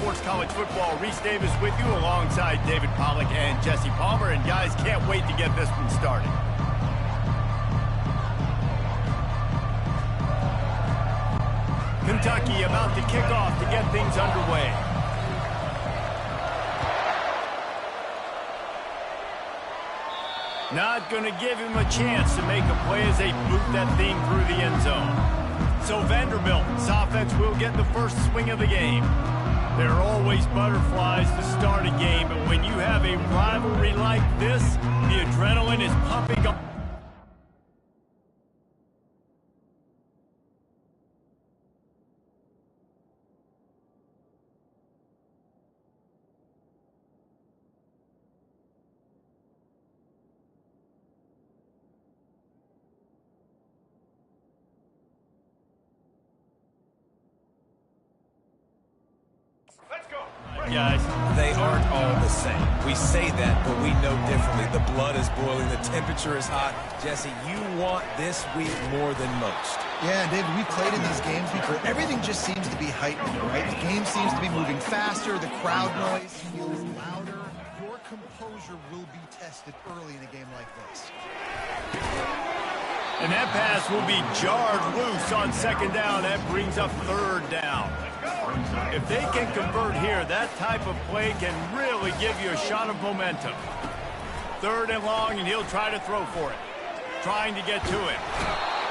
Sports College Football. Reese Davis with you alongside David Pollack and Jesse Palmer. And guys, can't wait to get this one started. Kentucky about to kick off to get things underway. Not going to give him a chance to make a play as they boot that thing through the end zone. So Vanderbilt's offense will get the first swing of the game. There are always butterflies to start a game, but when you have a rivalry like this, the adrenaline is pumping up. Guys, they aren't all the same. We say that, but we know differently. The blood is boiling. The temperature is hot. Jesse, you want this week more than most. Yeah, David, we played in these games before. Everything just seems to be heightened, right? The game seems to be moving faster. The crowd noise feels louder. Your composure will be tested early in a game like this. And that pass will be jarred loose on second down. That brings up third down. If they can convert here, that type of play can really give you a shot of momentum. Third and long, and he'll try to throw for it. Trying to get to it.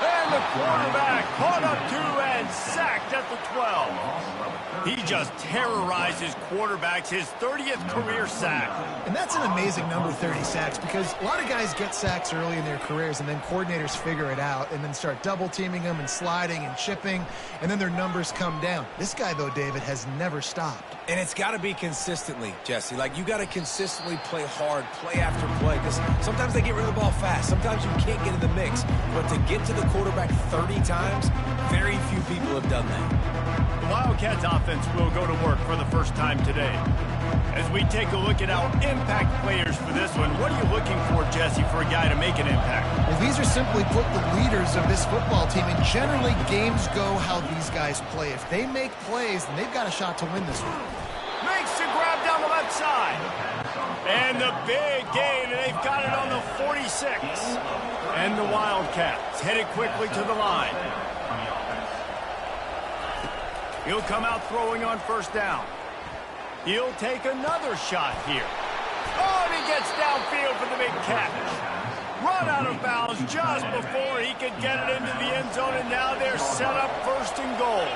And the quarterback caught up to and sacked at the 12. He just terrorized his quarterbacks, his 30th career sack. And that's an amazing number, 30 sacks, because a lot of guys get sacks early in their careers, and then coordinators figure it out and then start double-teaming them and sliding and chipping, and then their numbers come down. This guy, though, David, has never stopped. And it's got to be consistently, Jesse. Like, you got to consistently play hard, play after play, because sometimes they get rid of the ball fast. Sometimes you can't get in the mix. But to get to the quarterback 30 times, very few people have done that. The Wildcats offense will go to work for the first time today. As we take a look at our impact players for this one, what are you looking for, Jesse, for a guy to make an impact? Well, these are simply put the leaders of this football team, and generally games go how these guys play. If they make plays, then they've got a shot to win this one. Makes the grab down the left side. And the big gain, and they've got it on the 46. And the Wildcats headed quickly to the line. He'll come out throwing on first down. He'll take another shot here. Oh, and he gets downfield for the big catch. Run out of bounds just before he could get it into the end zone, and now they're set up first and goal.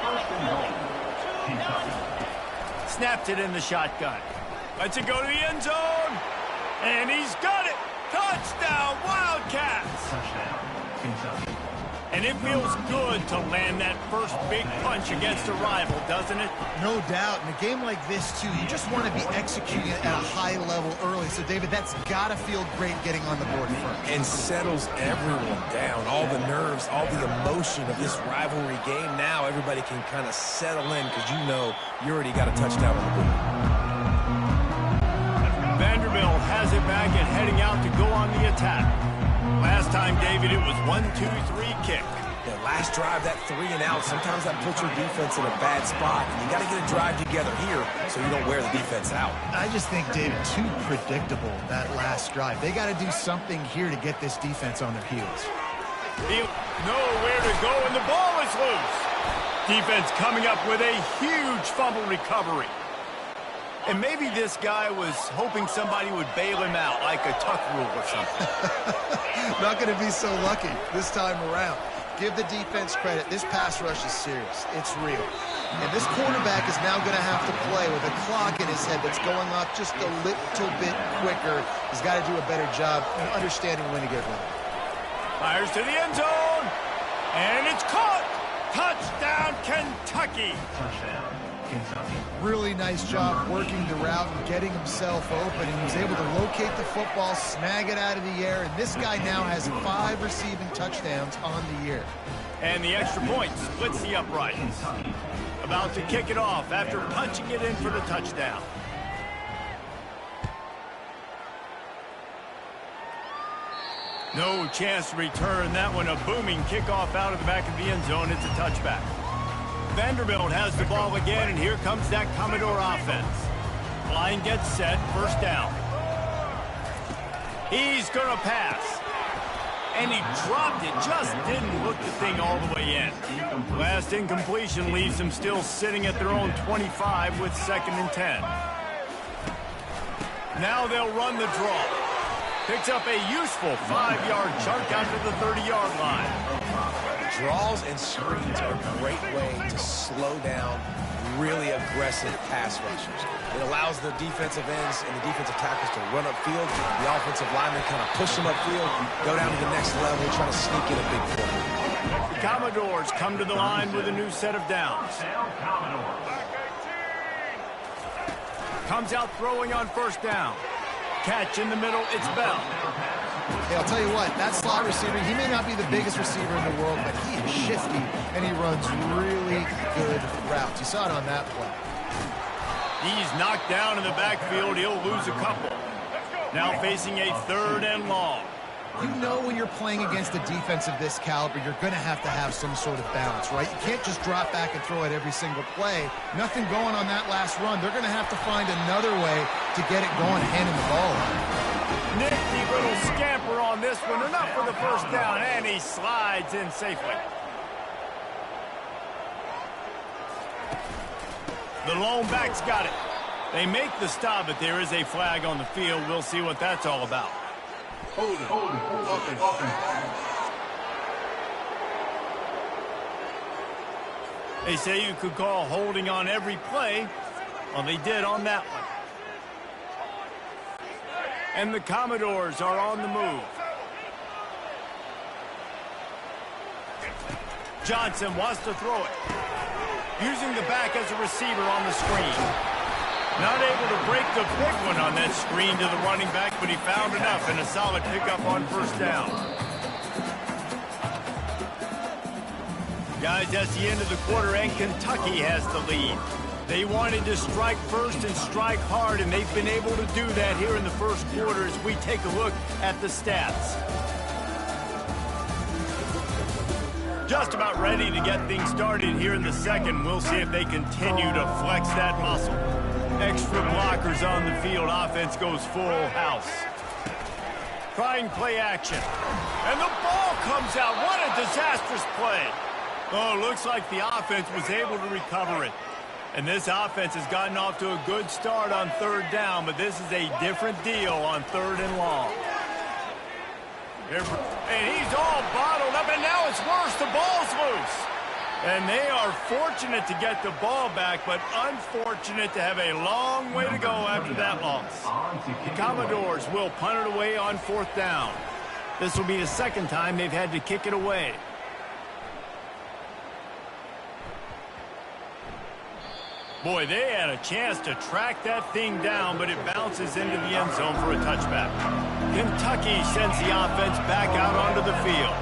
Snapped it in the shotgun. Lets it go to the end zone. And he's got it. Touchdown, Wildcats. And it feels good to land that first big punch against a rival, doesn't it? No doubt. In a game like this, too, you just want to be executing at a high level early. So, David, that's got to feel great getting on the board first. And settles everyone down. All the nerves, all the emotion of this rivalry game. Now everybody can kind of settle in because you know you already got a touchdown on the board. Vanderbilt has it back and heading out to go on the attack. Last time, David, it was 1-2-3 kick. The last drive, that 3 and out, sometimes that puts your defense in a bad spot. And you got to get a drive together here so you don't wear the defense out. I just think, David, too predictable, that last drive. They got to do something here to get this defense on their heels. He'll know where to go, and the ball is loose. Defense coming up with a huge fumble recovery. And maybe this guy was hoping somebody would bail him out, like a tuck rule or something. Not going to be so lucky this time around. Give the defense credit. This pass rush is serious. It's real. And this quarterback is now going to have to play with a clock in his head that's going off just a little bit quicker. He's got to do a better job of understanding when to get ready. Fires to the end zone. And it's caught. Touchdown, Kentucky. Touchdown, Kentucky. Really nice job working the route and getting himself open, and he was able to locate the football, snag it out of the air, and this guy now has 5 receiving touchdowns on the year. And the extra point splits the uprights. About to kick it off after punching it in for the touchdown. No chance to return that one. A booming kickoff out of the back of the end zone. It's a touchback. Vanderbilt has the ball again, and here comes that Commodore offense. Line gets set, first down. He's going to pass. And he dropped it, just didn't hook the thing all the way in. Last incompletion leaves them still sitting at their own 25 with 2nd and 10. Now they'll run the draw. Picks up a useful 5-yard chunk out to the 30-yard line. Draws and screens are a great way to slow down really aggressive pass rushers. It allows the defensive ends and the defensive tackles to run upfield. The offensive linemen kind of push them upfield, go down to the next level, try to sneak in a big play. The Commodores come to the line with a new set of downs. Comes out throwing on first down. Catch in the middle, it's Bell. Hey, I'll tell you what, that slot receiver, he may not be the biggest receiver in the world, but he is shifty, and he runs really good routes. You saw it on that play. He's knocked down in the backfield. He'll lose a couple. Now facing a 3rd and long. You know when you're playing against a defense of this caliber, you're going to have some sort of balance, right? You can't just drop back and throw it every single play. Nothing going on that last run. They're going to have to find another way to get it going, handing the ball off. Nifty little scamper on this one. Enough for the first down, and he slides in safely. The lone back's got it. They make the stop, but there is a flag on the field. We'll see what that's all about. They say you could call holding on every play. Well, they did on that one. And the Commodores are on the move. Johnson wants to throw it. Using the back as a receiver on the screen. Not able to break the big one on that screen to the running back, but he found enough and a solid pickup on first down. Guys, that's the end of the quarter, and Kentucky has the lead. They wanted to strike first and strike hard, and they've been able to do that here in the first quarter as we take a look at the stats. Just about ready to get things started here in the second. We'll see if they continue to flex that muscle. Extra blockers on the field. Offense goes full house. Trying play action. And the ball comes out. What a disastrous play. Oh, looks like the offense was able to recover it. And this offense has gotten off to a good start on 3rd down, but this is a different deal on 3rd and long. And he's all bottled up, and now it's worse. The ball's loose. And they are fortunate to get the ball back, but unfortunate to have a long way to go after that loss. The Commodores will punt it away on 4th down. This will be the 2nd time they've had to kick it away. Boy, they had a chance to track that thing down, but it bounces into the end zone for a touchback. Kentucky sends the offense back out onto the field.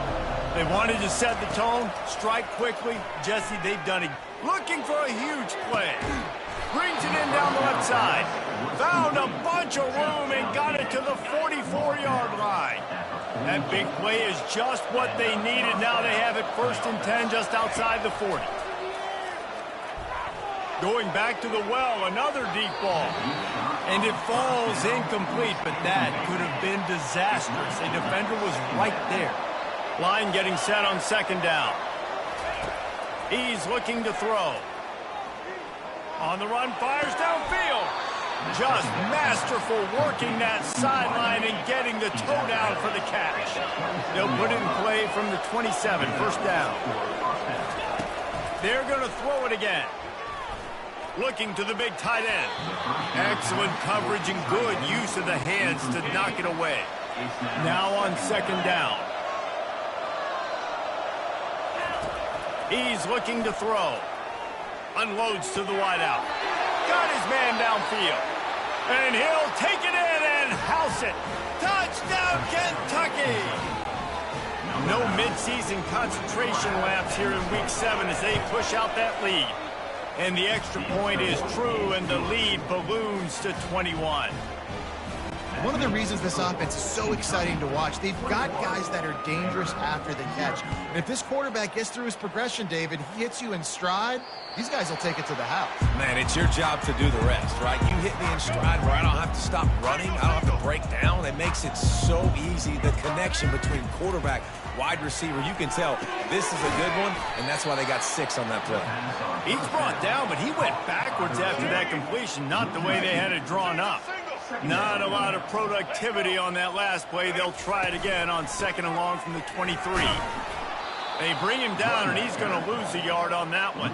They wanted to set the tone, strike quickly. Jesse, they've done it. Looking for a huge play. Brings it in down the left side. Found a bunch of room and got it to the 44-yard line. That big play is just what they needed. Now they have it 1st and 10 just outside the 40. Going back to the well, another deep ball. And it falls incomplete, but that could have been disastrous. A defender was right there. Line getting set on 2nd down. He's looking to throw. On the run, fires downfield. Just masterful working that sideline and getting the toe down for the catch. They'll put it in play from the 27, 1st down. They're going to throw it again. Looking to the big tight end. Excellent coverage and good use of the hands to knock it away. Now on 2nd down. He's looking to throw. Unloads to the wideout. Got his man downfield. And he'll take it in and house it. Touchdown, Kentucky! No midseason concentration laps here in Week 7 as they push out that lead. And the extra point is true, and the lead balloons to 21. One of the reasons this offense is so exciting to watch, they've got guys that are dangerous after the catch. And if this quarterback gets through his progression, David, he hits you in stride, these guys will take it to the house. Man, it's your job to do the rest, right? You hit me in stride where I don't have to stop running. I don't have to break down. It makes it so easy. The connection between quarterback, wide receiver, you can tell this is a good one, and that's why they got 6 on that play. He's brought down, but he went backwards after that completion, not the way they had it drawn up. Not a lot of productivity on that last play. They'll try it again on 2nd and long from the 23. They bring him down, and he's going to lose a yard on that one.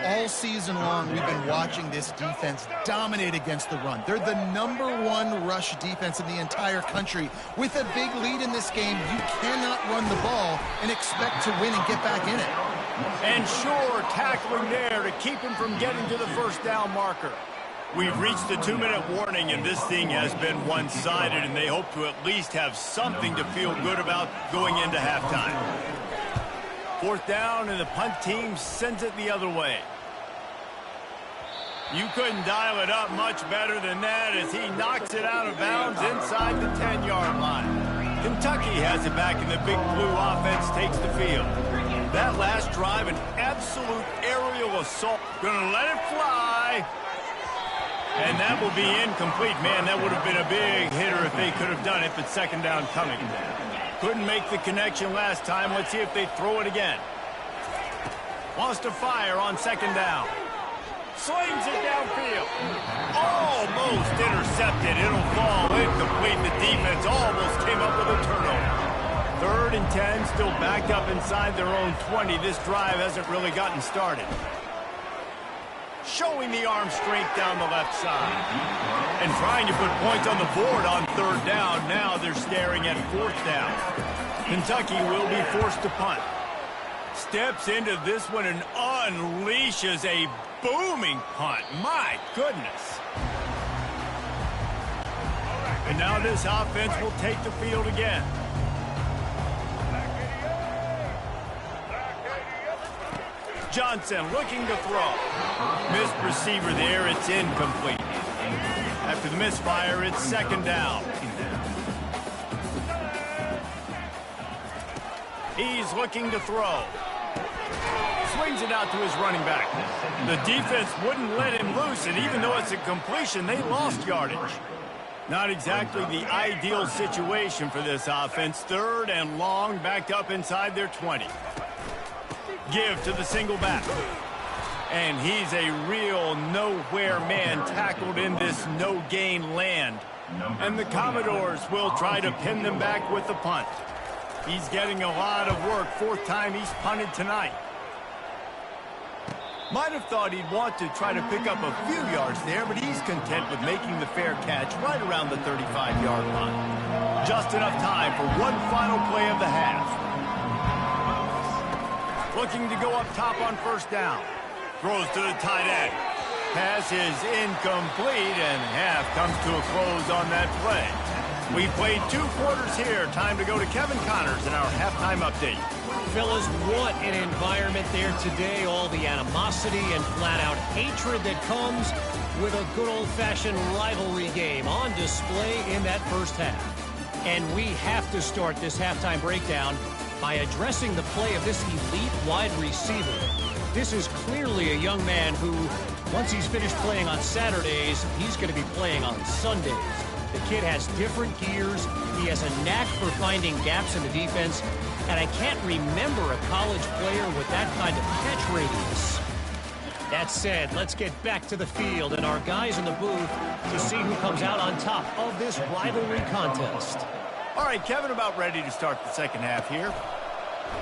All season long, we've been watching this defense dominate against the run. They're the #1 rush defense in the entire country. With a big lead in this game, you cannot run the ball and expect to win and get back in it. And sure, tackling there to keep him from getting to the first down marker. We've reached the 2-minute warning, and this thing has been one-sided, and they hope to at least have something to feel good about going into halftime. 4th down, and the punt team sends it the other way. You couldn't dial it up much better than that as he knocks it out of bounds inside the 10-yard line. Kentucky has it back, and the Big Blue offense takes the field. That last drive, an absolute aerial assault. Gonna let it fly. And that will be incomplete. Man, that would have been a big hitter if they could have done it, but 2nd down coming. Couldn't make the connection last time. Let's see if they throw it again. Wants to fire on 2nd down. Slings it downfield. Almost intercepted. It'll fall incomplete. The defense almost came up with a turnover. 3rd and 10, still backed up inside their own 20. This drive hasn't really gotten started. Showing the arm strength down the left side. And trying to put points on the board on 3rd down. Now they're staring at 4th down. Kentucky will be forced to punt. Steps into this one and unleashes a booming punt. My goodness. And now this offense will take the field again. Johnson looking to throw. Missed receiver there. It's incomplete. After the misfire, it's 2nd down. He's looking to throw. Swings it out to his running back. The defense wouldn't let him loose, and even though it's a completion, they lost yardage. Not exactly the ideal situation for this offense. 3rd and long, backed up inside their 20. Give to the single back. And he's a real nowhere man tackled in this no-gain land. And the Commodores will try to pin them back with the punt. He's getting a lot of work. 4th time he's punted tonight. Might have thought he'd want to try to pick up a few yards there, but he's content with making the fair catch right around the 35-yard line. Just enough time for one final play of the half. Looking to go up top on 1st down. Throws to the tight end. Pass is incomplete, and half comes to a close on that play. We played 2 quarters here. Time to go to Kevin Connors in our halftime update. Fellas, what an environment there today. All the animosity and flat-out hatred that comes with a good old-fashioned rivalry game on display in that first half. And we have to start this halftime breakdown by addressing the play of this elite wide receiver. This is clearly a young man who, once he's finished playing on Saturdays, he's going to be playing on Sundays. The kid has different gears. He has a knack for finding gaps in the defense. And I can't remember a college player with that kind of catch radius. That said, let's get back to the field and our guys in the booth to see who comes out on top of this rivalry contest. All right, Kevin, about ready to start the 2nd half here.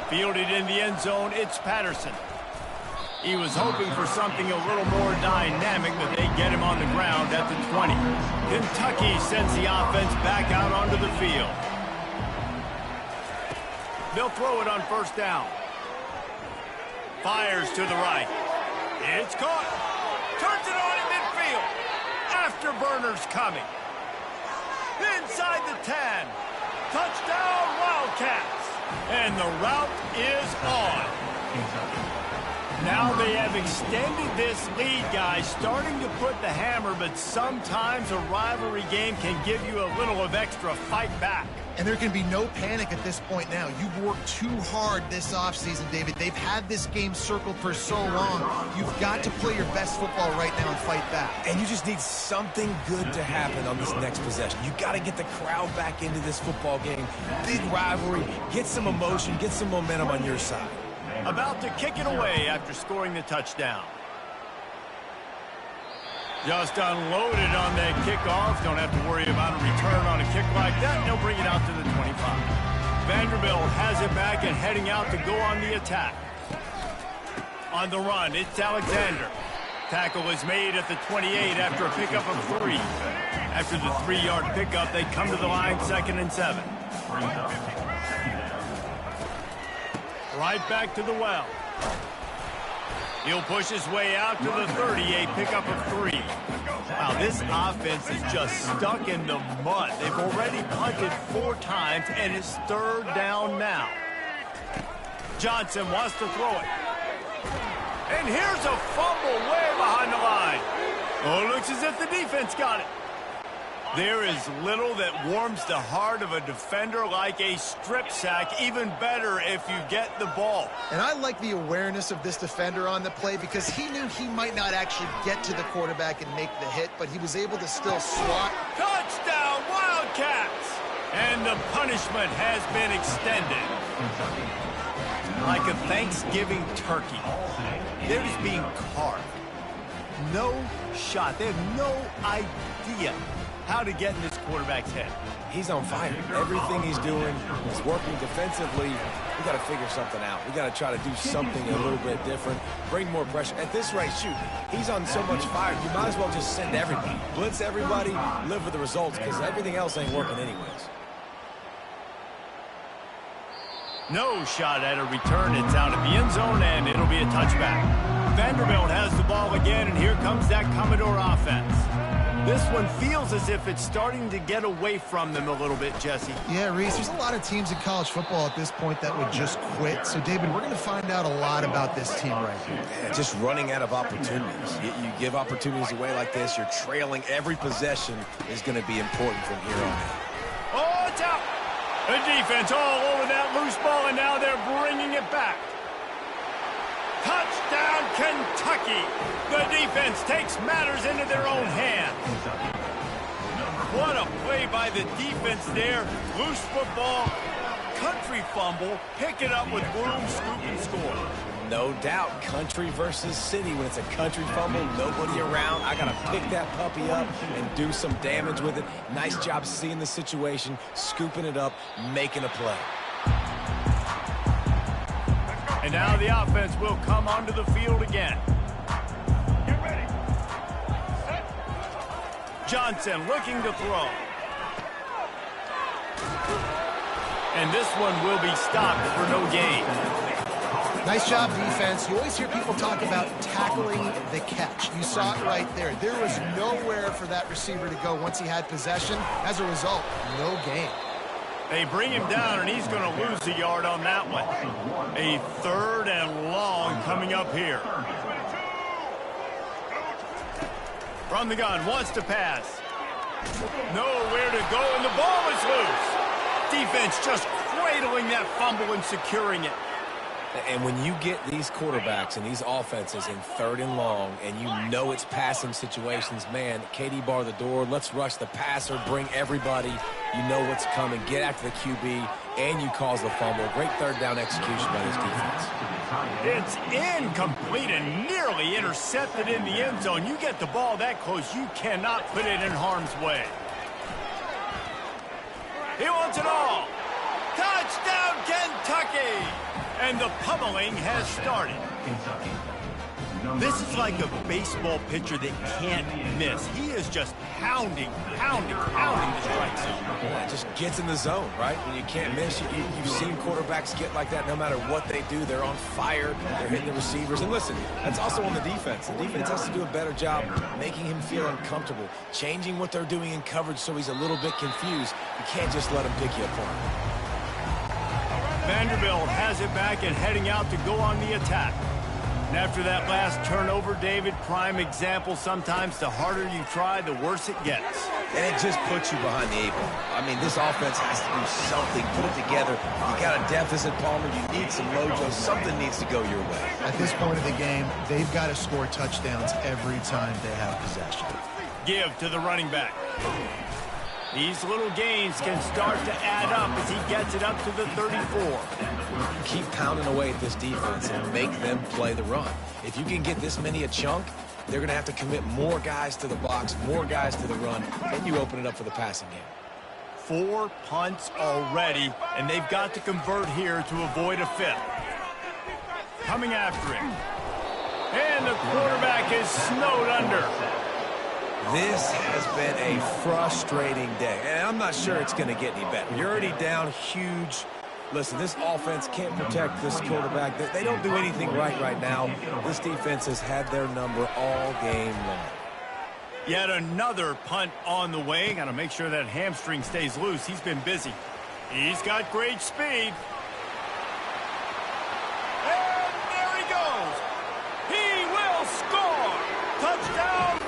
Fielded in the end zone, it's Patterson. He was hoping for something a little more dynamic, but they get him on the ground at the 20. Kentucky sends the offense back out onto the field. They'll throw it on 1st down. Fires to the right. It's caught. Turns it on in midfield. Afterburners coming. Inside the 10. Touchdown, Wildcats. And the route is on. Now they have extended this lead, guys, starting to put the hammer, but sometimes a rivalry game can give you a little of extra fight back. And there can be no panic at this point now. You've worked too hard this offseason, David. They've had this game circled for so long. You've got to play your best football right now and fight back. And you just need something good to happen on this next possession. You got to get the crowd back into this football game. Big rivalry. Get some emotion. Get some momentum on your side. About to kick it away after scoring the touchdown. Just unloaded on that kickoff. Don't have to worry about a return on a kick like that. And he'll bring it out to the 25. Vanderbilt has it back and heading out to go on the attack. On the run, it's Alexander. Tackle is made at the 28 after a pickup of 3. After the 3-yard pickup, they come to the line 2nd and 7. Right back to the well. He'll push his way out to the 38, pickup of 3. Wow, this offense is just stuck in the mud. They've already punted 4 times, and it's 3rd down now. Johnson wants to throw it. And here's a fumble way behind the line. Oh, it looks as if the defense got it. There is little that warms the heart of a defender like a strip sack. Even better if you get the ball. And I like the awareness of this defender on the play because he knew he might not actually get to the quarterback and make the hit, but he was able to still swat. Touchdown, Wildcats! And the punishment has been extended. Like a Thanksgiving turkey. They're just being carved. No shot. They have no idea how to get in this quarterback's head. He's on fire. Everything he's doing is working defensively. We got to figure something out. We got to try to do something a little bit different. Bring more pressure. At this rate, shoot, he's on so much fire. You might as well just send everybody. Blitz everybody, live with the results, because everything else ain't working anyways. No shot at a return. It's out of the end zone, and it'll be a touchback. Vanderbilt has the ball again, and here comes that Commodore offense. This one feels as if it's starting to get away from them a little bit, Jesse. Yeah, Reese, there's a lot of teams in college football at this point that would just quit. So, David, we're going to find out a lot about this team right here. Yeah, just running out of opportunities. You give opportunities away like this, you're trailing. Every possession is going to be important from here on. Oh, it's out. The defense all over that loose ball, and now they're bringing it back. Touchdown, Kentucky. The defense takes matters into their own hands. What a play by the defense there. Loose football, country fumble, pick it up with room, scoop, and score. No doubt, country versus city. When it's a country fumble, nobody around. I got to pick that puppy up and do some damage with it. Nice job seeing the situation, scooping it up, making a play. And now the offense will come onto the field again. Get ready. Set. Johnson looking to throw. And this one will be stopped for no gain. Nice job, defense. You always hear people talk about tackling the catch. You saw it right there. There was nowhere for that receiver to go once he had possession. As a result, no gain. They bring him down, and he's going to lose a yard on that one. A 3rd and long coming up here. From the gun, wants to pass. Nowhere to go, and the ball is loose. Defense just cradling that fumble and securing it. And when you get these quarterbacks and these offenses in 3rd and long, and you know it's passing situations, man, KD bar the door, let's rush the passer, bring everybody. You know what's coming. Get after the QB, and you cause the fumble. Great 3rd down execution by this defense. It's incomplete and nearly intercepted in the end zone. You get the ball that close, you cannot put it in harm's way. He wants it all. Touchdown, Kentucky! And the pummeling has started. This is like a baseball pitcher that can't miss. He is just pounding the strike zone. Yeah, it just gets in the zone, right? When you can't miss, you've seen quarterbacks get like that no matter what they do. They're on fire. They're hitting the receivers. And listen, that's also on the defense. The defense has to do a better job making him feel uncomfortable, changing what they're doing in coverage so he's a little bit confused. You can't just let him pick you apart. Vanderbilt has it back and heading out to go on the attack. And after that last turnover, David, prime example, sometimes the harder you try, the worse it gets. And it just puts you behind the 8 ball. I mean, this offense has to do something, put it together. You got a deficit, Palmer. You need some mojo. Something needs to go your way. At this point of the game, they've got to score touchdowns every time they have possession. Give to the running back. These little gains can start to add up as he gets it up to the 34. Keep pounding away at this defense and make them play the run. If you can get this many a chunk, they're going to have to commit more guys to the box, more guys to the run, and you open it up for the passing game. 4 punts already, and they've got to convert here to avoid a 5th. Coming after him. And the quarterback is snowed under. This has been a frustrating day, and I'm not sure it's going to get any better. You're already down huge. Listen, this offense can't protect this quarterback. They don't do anything right now. This defense has had their number all game long. Yet another punt on the way. Got to make sure that hamstring stays loose. He's been busy. He's got great speed. And there he goes. He will score. Touchdown.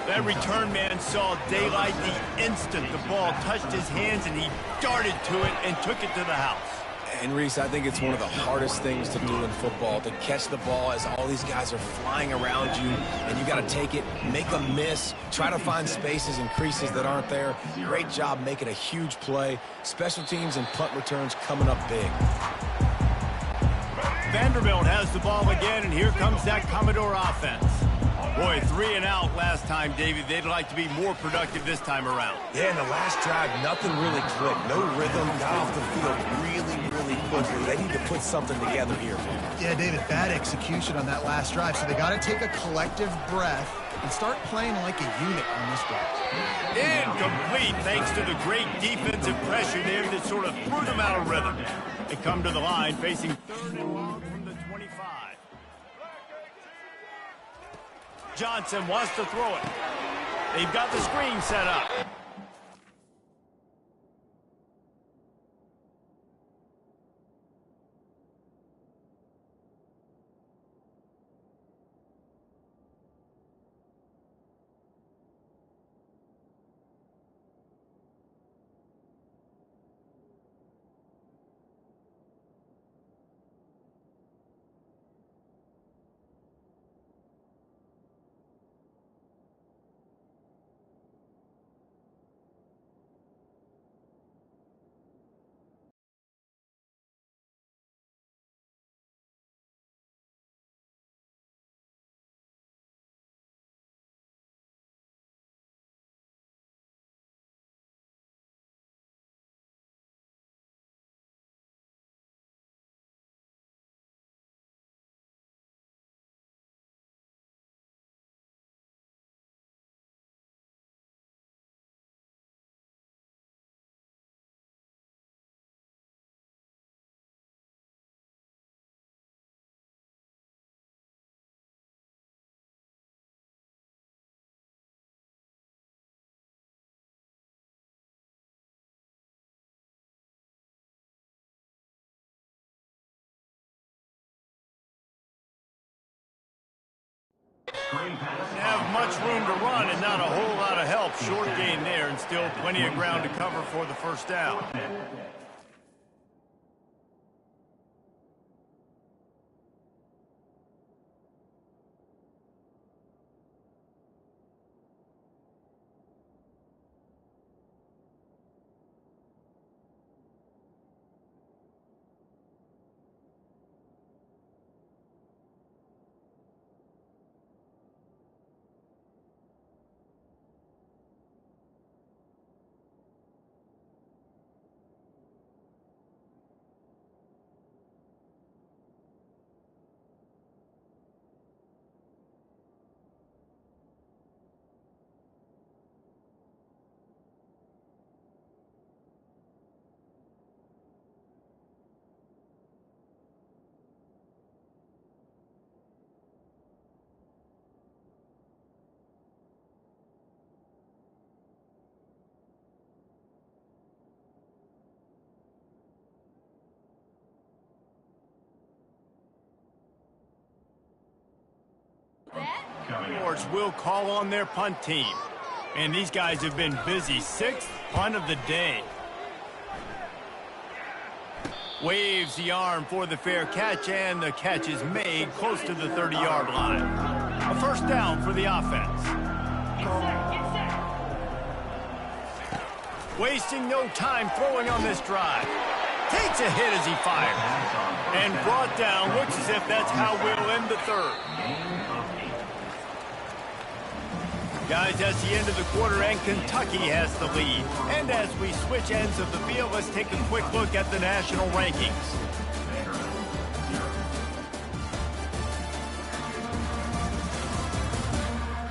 That return man saw daylight the instant the ball touched his hands, and he darted to it and took it to the house. And, Reese, I think it's one of the hardest things to do in football, to catch the ball as all these guys are flying around you, and you got to take it, make a miss, try to find spaces and creases that aren't there. Great job making a huge play. Special teams and punt returns coming up big. Vanderbilt has the ball again, and here comes that Commodore offense. Boy, 3 and out last time, David. They'd like to be more productive this time around. Yeah, in the last drive, nothing really clicked. No rhythm, got off the field really quickly. They need to put something together here. Yeah, David, bad execution on that last drive. So they got to take a collective breath and start playing like a unit on this drive. Incomplete, thanks to the great defensive pressure there that sort of threw them out of rhythm. They come to the line facing 3rd and long from the 25. Johnson wants to throw it. They've got the screen set up. Didn't have much room to run and not a whole lot of help. Short gain there and still plenty of ground to cover for the first down. Course will call on their punt team. And these guys have been busy. 6th punt of the day. Waves the arm for the fair catch, and the catch is made close to the 30-yard line. A first down for the offense. Wasting no time throwing on this drive. Takes a hit as he fires. And brought down. Looks as if that's how we'll end the third. Guys, that's the end of the quarter, and Kentucky has the lead. And as we switch ends of the field, let's take a quick look at the national rankings.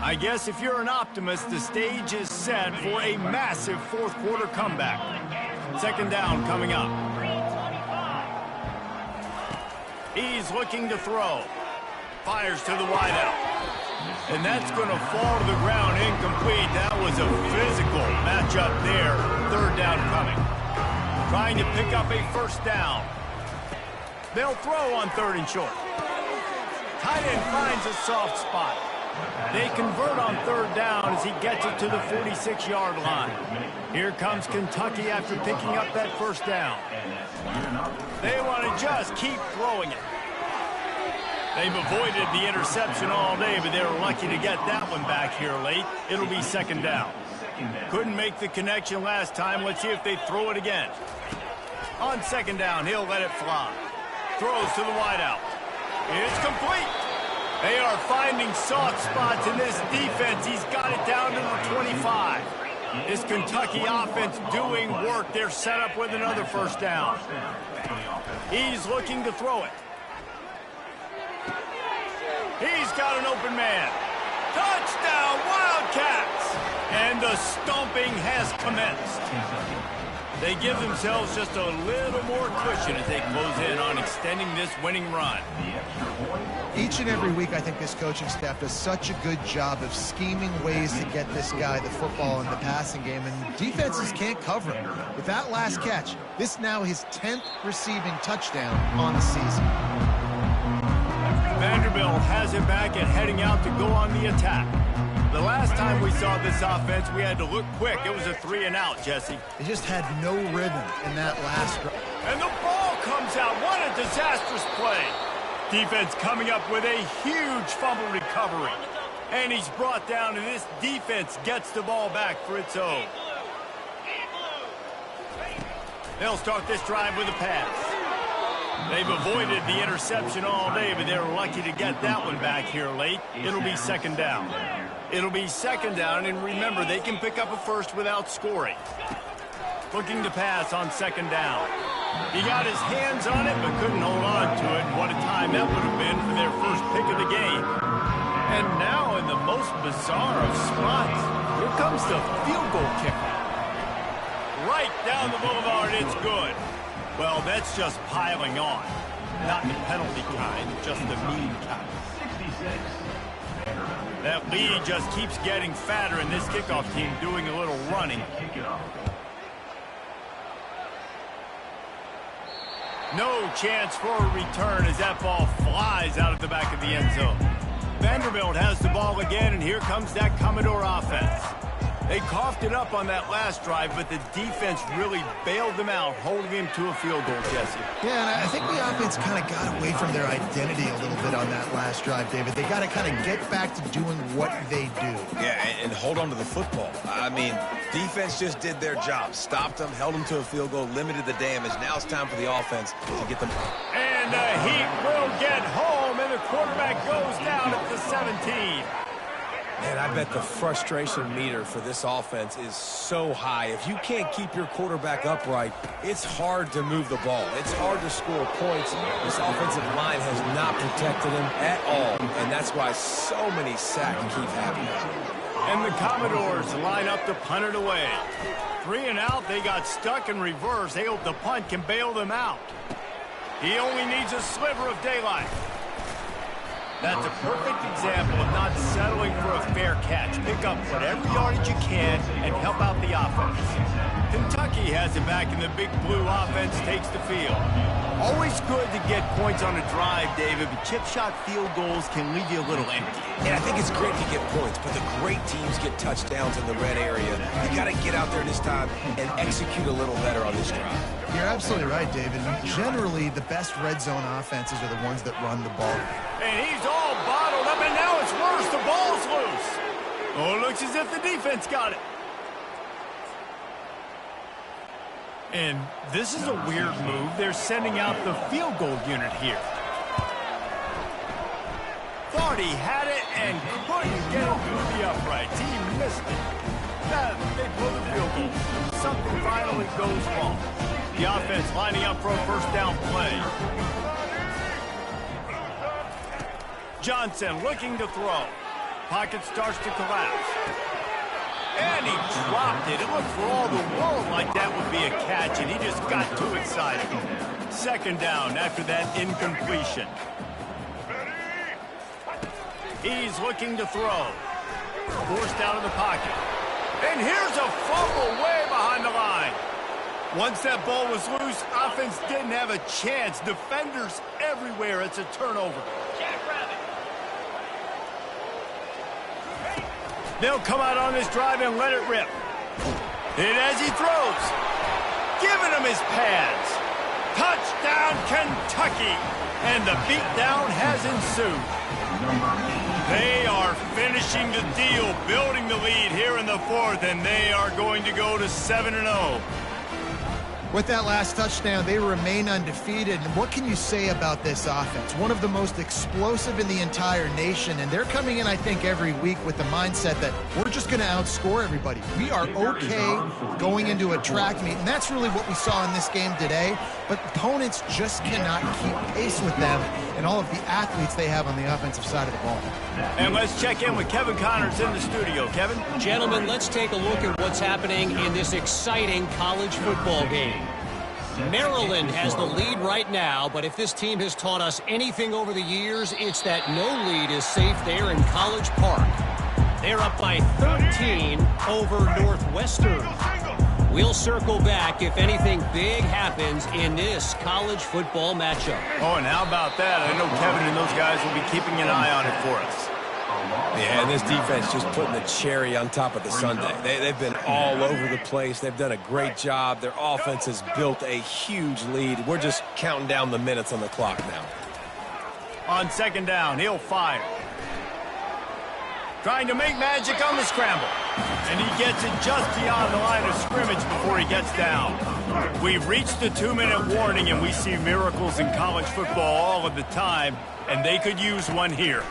I guess if you're an optimist, the stage is set for a massive fourth quarter comeback. Second down coming up. He's looking to throw. Fires to the wideout. And that's going to fall to the ground incomplete. That was a physical matchup there. Third down coming. Trying to pick up a first down. They'll throw on 3rd and short. Tight end finds a soft spot. They convert on 3rd down as he gets it to the 46-yard line. Here comes Kentucky after picking up that first down. They want to just keep throwing it. They've avoided the interception all day, but they were lucky to get that one back here late. It'll be second down. Couldn't make the connection last time. Let's see if they throw it again. On second down, he'll let it fly. Throws to the wideout. It's complete. They are finding soft spots in this defense. He's got it down to the 25. This Kentucky offense doing work. They're set up with another first down. He's looking to throw it. He's got an open man. Touchdown, Wildcats! And the stomping has commenced. They give themselves just a little more cushion as they close in on extending this winning run. Each and every week, I think this coaching staff does such a good job of scheming ways to get this guy the football in the passing game, and defenses can't cover him. With that last catch, this now his 10th receiving touchdown on the season. Vanderbilt has it back and heading out to go on the attack. The last time we saw this offense, we had to look quick. It was a 3-and-out, Jesse. They just had no rhythm in that last drive. And the ball comes out. What a disastrous play. Defense coming up with a huge fumble recovery. And he's brought down, and this defense gets the ball back for its own. They'll start this drive with a pass. They've avoided the interception all day, but they're lucky to get that one back here late. It'll be second down. It'll be second down, and remember, they can pick up a first without scoring. Looking to pass on second down. He got his hands on it, but couldn't hold on to it. What a time that would have been for their first pick of the game. And now, in the most bizarre of spots, here comes the field goal kicker. Right down the boulevard, it's good. Well, that's just piling on. Not the penalty kind, just the mean kind. That lead just keeps getting fatter, and this kickoff team doing a little running. No chance for a return as that ball flies out of the back of the end zone. Vanderbilt has the ball again, and here comes that Commodore offense. They coughed it up on that last drive, but the defense really bailed them out, holding him to a field goal, Jesse. Yeah, and I think the offense kind of got away from their identity a little bit on that last drive, David. They got to kind of get back to doing what they do. Yeah, and hold on to the football. I mean, defense just did their job. Stopped them, held them to a field goal, limited the damage. Now it's time for the offense to get them. And the Heat will get home, and the quarterback goes down at the 17. Man, I bet the frustration meter for this offense is so high. If you can't keep your quarterback upright, it's hard to move the ball. It's hard to score points. This offensive line has not protected him at all, and that's why so many sacks keep happening. And the Commodores line up to punt it away. 3 and out, they got stuck in reverse. They hope the punt can bail them out. He only needs a sliver of daylight. That's a perfect example of not settling for a fair catch. Pick up whatever yardage you can and help out the offense. Kentucky has it back, and the big blue offense takes the field. Always good to get points on a drive, David, but chip shot field goals can leave you a little empty. And I think it's great to get points, but the great teams get touchdowns in the red area. You got to get out there this time and execute a little better on this drive. You're absolutely right, David. Generally, the best red zone offenses are the ones that run the ball. And he's all bottled up, and now it's worse. The ball's loose. Oh, it looks as if the defense got it. And this is a weird move. They're sending out the field goal unit here. Thought he had it and couldn't get it through the uprights. He missed it. They blew the field goal. Something finally goes wrong. The offense lining up for a first down play. Johnson looking to throw. Pocket starts to collapse. And he dropped it. It looked for all the world like that would be a catch, and he just got too excited. Second down after that incompletion. He's looking to throw. Forced out of the pocket. And here's a fumble way behind the line. Once that ball was loose, offense didn't have a chance. Defenders everywhere. It's a turnover. They'll come out on this drive and let it rip. And as he throws, giving him his pads. Touchdown, Kentucky. And the beatdown has ensued. They are finishing the deal, building the lead here in the fourth, and they are going to go to 7-0. With that last touchdown, they remain undefeated. And what can you say about this offense? One of the most explosive in the entire nation. And they're coming in, I think, every week with the mindset that we're just going to outscore everybody. We are okay going into a track meet. And that's really what we saw in this game today. But opponents just cannot keep pace with them and all of the athletes they have on the offensive side of the ball. And let's check in with Kevin Connors in the studio. Kevin? Gentlemen, let's take a look at what's happening in this exciting college football game. Maryland has the lead right now, but if this team has taught us anything over the years, it's that no lead is safe there in College Park. They're up by 13 over Northwestern. We'll circle back if anything big happens in this college football matchup. Oh, and how about that? I know Kevin and those guys will be keeping an eye on it for us. Yeah, and this defense just putting the cherry on top of the sundae. They've been all over the place. They've done a great job. Their offense has built a huge lead. We're just counting down the minutes on the clock now. On second down, he'll fire. Trying to make magic on the scramble. And he gets it just beyond the line of scrimmage before he gets down. We've reached the 2-minute warning, and we see miracles in college football all of the time, and they could use one here.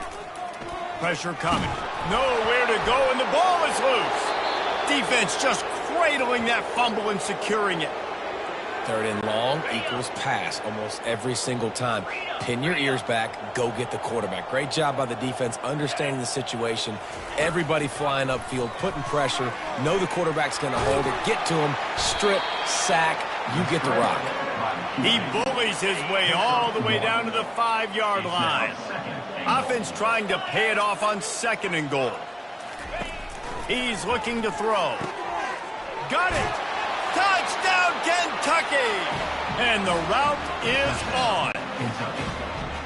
Pressure coming. Nowhere to go, and the ball is loose. Defense just cradling that fumble and securing it. Third and long equals pass almost every single time. Pin your ears back, go get the quarterback. Great job by the defense, understanding the situation. Everybody flying upfield, putting pressure. Know the quarterback's going to hold it. Get to him, strip, sack, you get the rock. He bullies his way all the way down to the 5-yard line. Offense trying to pay it off on second and goal. He's looking to throw. Got it! Touchdown, Kentucky! And the route is on.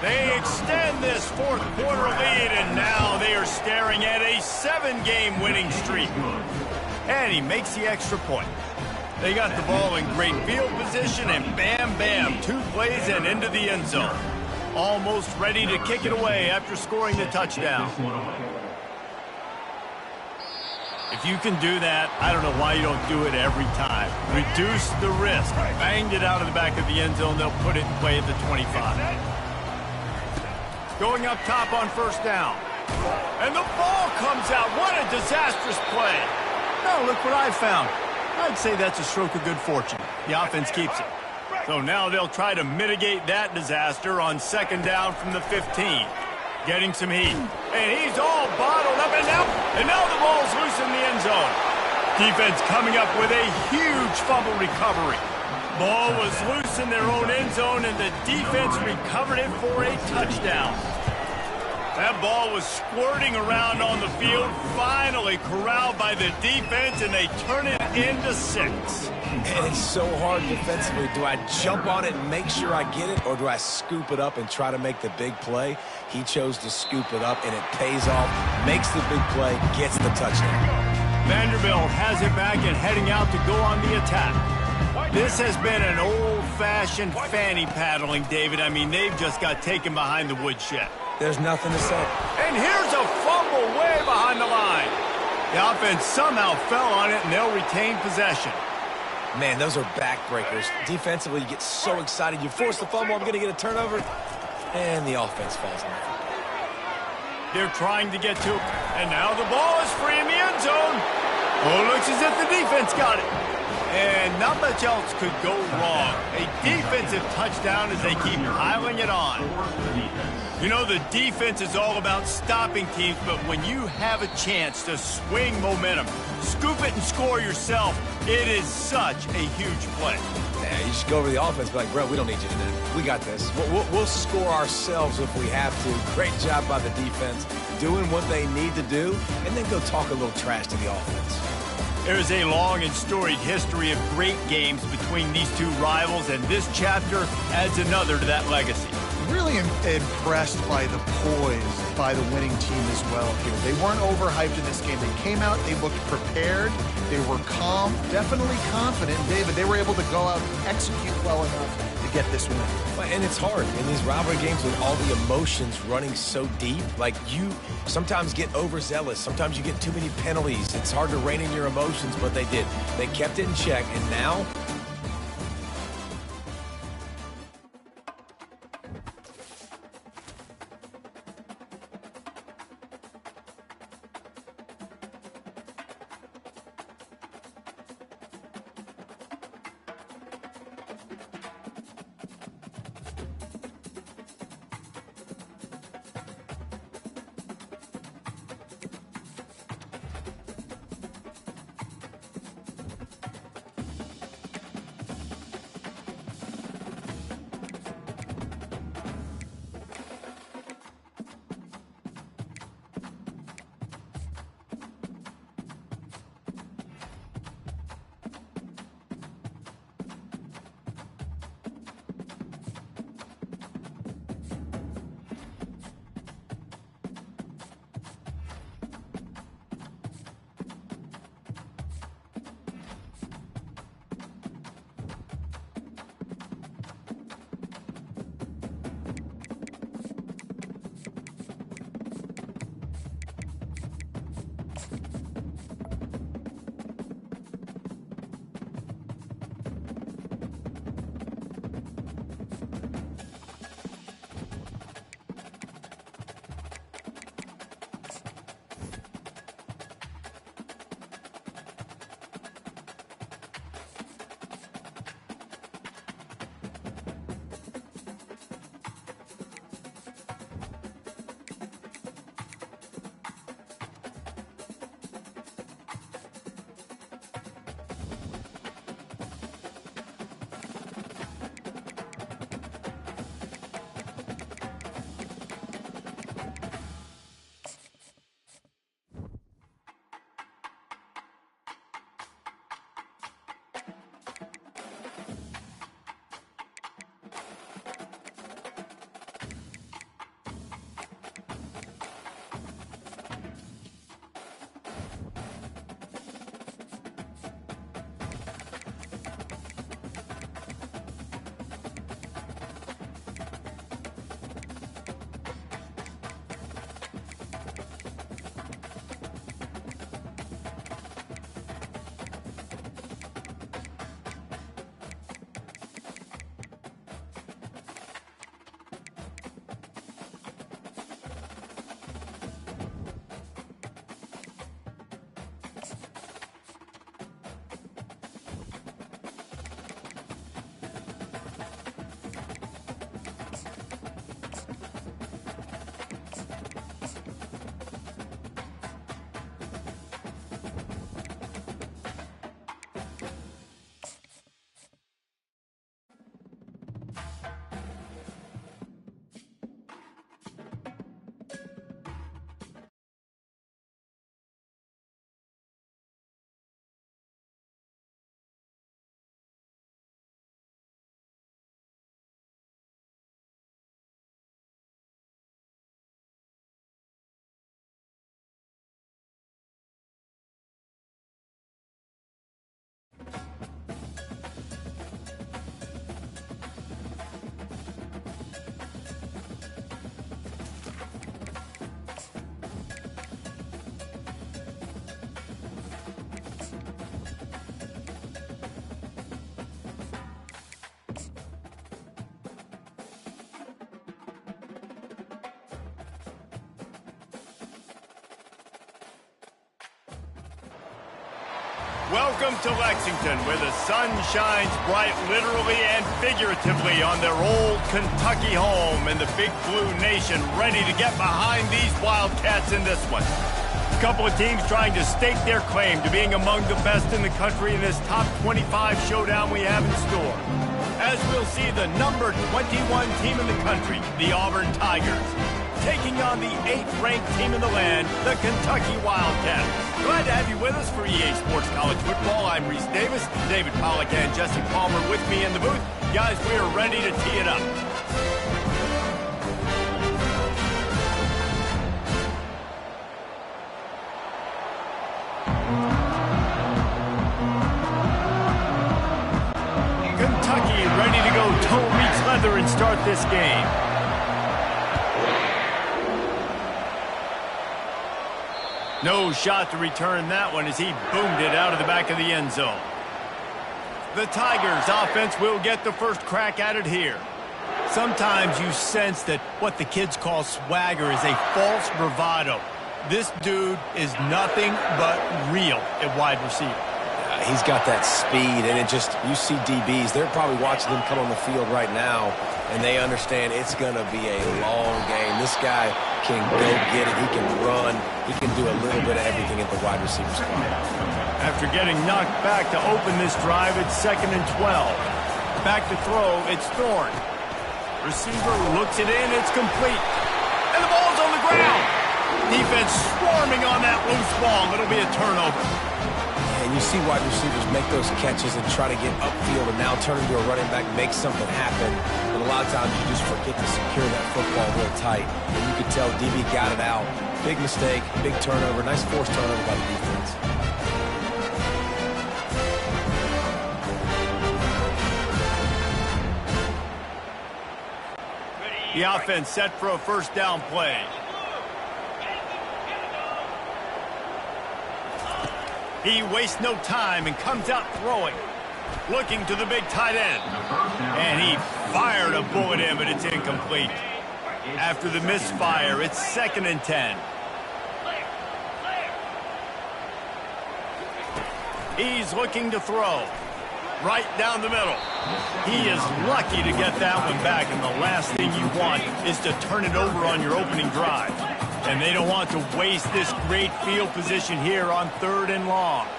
They extend this fourth quarter lead, and now they are staring at a 7-game winning streak. And he makes the extra point. They got the ball in great field position, and bam, bam, 2 plays and into the end zone. Almost ready to kick it away after scoring the touchdown. If you can do that, I don't know why you don't do it every time. Reduce the risk. Banged it out of the back of the end zone. They'll put it in play at the 25. Going up top on first down. And the ball comes out. What a disastrous play. Now look what I found. I'd say that's a stroke of good fortune. The offense keeps it. So now they'll try to mitigate that disaster on second down from the 15. Getting some heat. And he's all bottled up. And now the ball's loose in the end zone. Defense coming up with a huge fumble recovery. Ball was loose in their own end zone, and the defense recovered it for a touchdown. That ball was squirting around on the field, finally corralled by the defense, and they turn it into 6. And it's so hard defensively. Do I jump on it and make sure I get it, or do I scoop it up and try to make the big play? He chose to scoop it up, and it pays off, makes the big play, gets the touchdown. Vanderbilt has it back and heading out to go on the attack. This has been an old-fashioned fanny paddling, David. I mean, they've just got taken behind the woodshed. There's nothing to say. And here's a fumble way behind the line. The offense somehow fell on it, and they'll retain possession. Man, those are backbreakers. Defensively, you get so excited. You force the fumble, I'm going to get a turnover, and the offense falls in there. They're trying to get to it, and now the ball is free in the end zone. Oh, looks as if the defense got it. And not much else could go wrong. A defensive touchdown as they keep piling it on. You know, the defense is all about stopping teams, but when you have a chance to swing momentum, scoop it and score yourself, it is such a huge play. Yeah, you should go over the offense and be like, bro, we don't need you to do it. We got this. We'll score ourselves if we have to. Great job by the defense, doing what they need to do, and then go talk a little trash to the offense. There's a long and storied history of great games between these two rivals, and this chapter adds another to that legacy. Really impressed by the poise by the winning team as well here. They weren't overhyped in this game. They came out, they looked prepared, they were calm, definitely confident. David, they were able to go out and execute well enough to get this win. And it's hard in these rivalry games with all the emotions running so deep. Like, you sometimes get overzealous. Sometimes you get too many penalties. It's hard to rein in your emotions, but they did. They kept it in check, and now Welcome to Lexington, where the sun shines bright literally and figuratively on their old Kentucky home, and the Big Blue Nation ready to get behind these Wildcats in this one. A couple of teams trying to stake their claim to being among the best in the country in this top 25 showdown we have in store. As we'll see the number 21 team in the country, the Auburn Tigers, taking on the 8th-ranked team in the land, the Kentucky Wildcats. Glad to have you with us for EA Sports College Football. I'm Reese Davis, David Pollack and Jesse Palmer with me in the booth. Guys, we are ready to tee it up. Kentucky ready to go toe meets leather and start this game. No shot to return that one as he boomed it out of the back of the end zone. The Tigers offense will get the first crack at it here. Sometimes you sense that what the kids call swagger is a false bravado. This dude is nothing but real at wide receiver. He's got that speed, and you see DBs, they're probably watching him come on the field right now, and they understand it's going to be a long game. This guy can go get it. He can run. He can do a little bit of everything at the wide receiver spot. After getting knocked back to open this drive, it's 2nd and 12. Back to throw, it's Thorne. Receiver looks it in, it's complete. And the ball's on the ground. Defense swarming on that loose ball. It'll be a turnover. And you see wide receivers make those catches and try to get upfield and now turn into a running back, make something happen. But a lot of times you just forget to secure that football real tight. And you could tell DB got it out. Big mistake, big turnover, nice forced turnover by the defense. The offense set for a first down play. He wastes no time and comes out throwing. Looking to the big tight end. And he fired a bullet in, but it's incomplete. After the misfire, it's 2nd and 10. He's looking to throw. Right down the middle. He is lucky to get that one back, and the last thing you want is to turn it over on your opening drive. And they don't want to waste this great field position here on 3rd and long.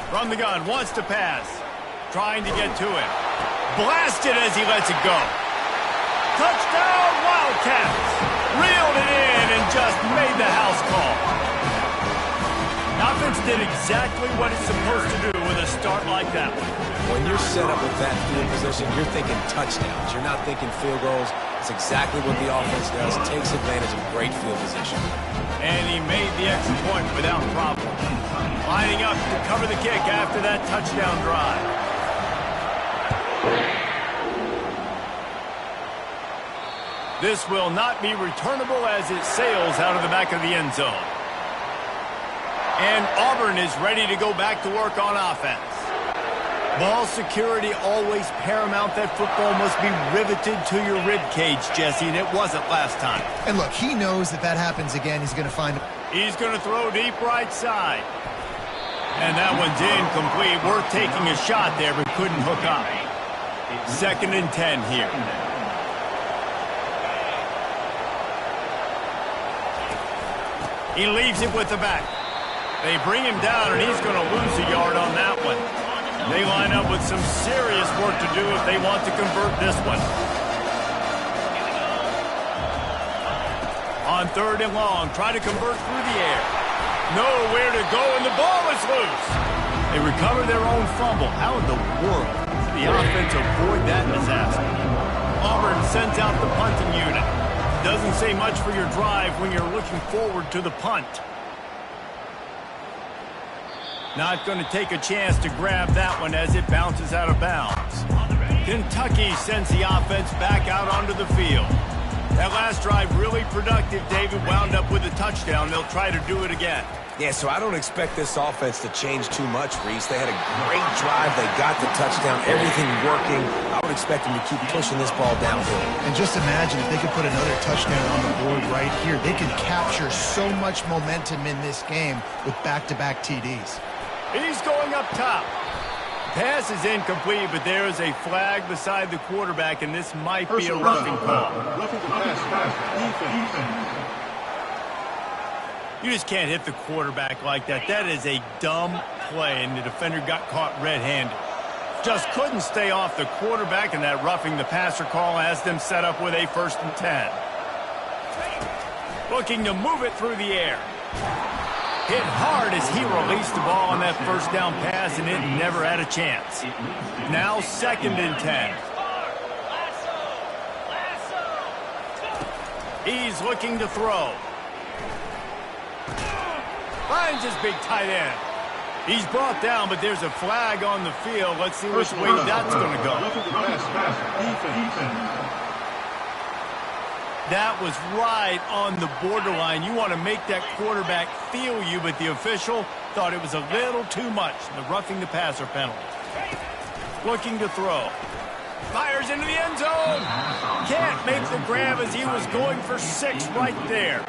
From the gun, wants to pass. Trying to get to it. Blasted as he lets it go. Touchdown, Wildcats! Reeled it in and just made the house call. The offense did exactly what it's supposed to do with a start like that one. When you're set up with that field position, you're thinking touchdowns. You're not thinking field goals. It's exactly what the offense does. It takes advantage of great field position. And he made the extra point without problem. Lining up to cover the kick after that touchdown drive. This will not be returnable as it sails out of the back of the end zone. And Auburn is ready to go back to work on offense. Ball security always paramount. That football must be riveted to your rib cage, Jesse, and it wasn't last time. And look, he knows that happens again. He's going to find... He's going to throw deep right side. And that one's incomplete. Worth taking a shot there, but couldn't hook up. 2nd and 10 here. He leaves it with the back. They bring him down, and he's going to lose a yard on that one. They line up with some serious work to do if they want to convert this one. On 3rd and long, try to convert through the air. Nowhere to go, and the ball is loose. They recover their own fumble. How in the world did the offense avoid that disaster? Auburn sends out the punting unit. Doesn't say much for your drive when you're looking forward to the punt. Not going to take a chance to grab that one as it bounces out of bounds. Kentucky sends the offense back out onto the field. That last drive really productive. David wound up with a touchdown. They'll try to do it again. Yeah, so I don't expect this offense to change too much, Reese. They had a great drive. They got the touchdown. Everything working. I would expect them to keep pushing this ball downhill. And just imagine if they could put another touchdown on the board right here. They could capture so much momentum in this game with back-to-back TDs. He's going up top. Pass is incomplete, but there is a flag beside the quarterback, and this might be a roughing call. You just can't hit the quarterback like that. That is a dumb play, and the defender got caught red-handed. Just couldn't stay off the quarterback, and that roughing the passer call has them set up with a 1st and 10. Looking to move it through the air. Hit hard as he released the ball on that 1st down pass, and it never had a chance. Now 2nd and 10. He's looking to throw. Finds his big tight end. He's brought down, but there's a flag on the field. Let's see which way that's going to go. That was right on the borderline. You want to make that quarterback feel you, but the official thought it was a little too much. The roughing the passer penalty. Looking to throw. Fires into the end zone. Can't make the grab as he was going for 6 right there.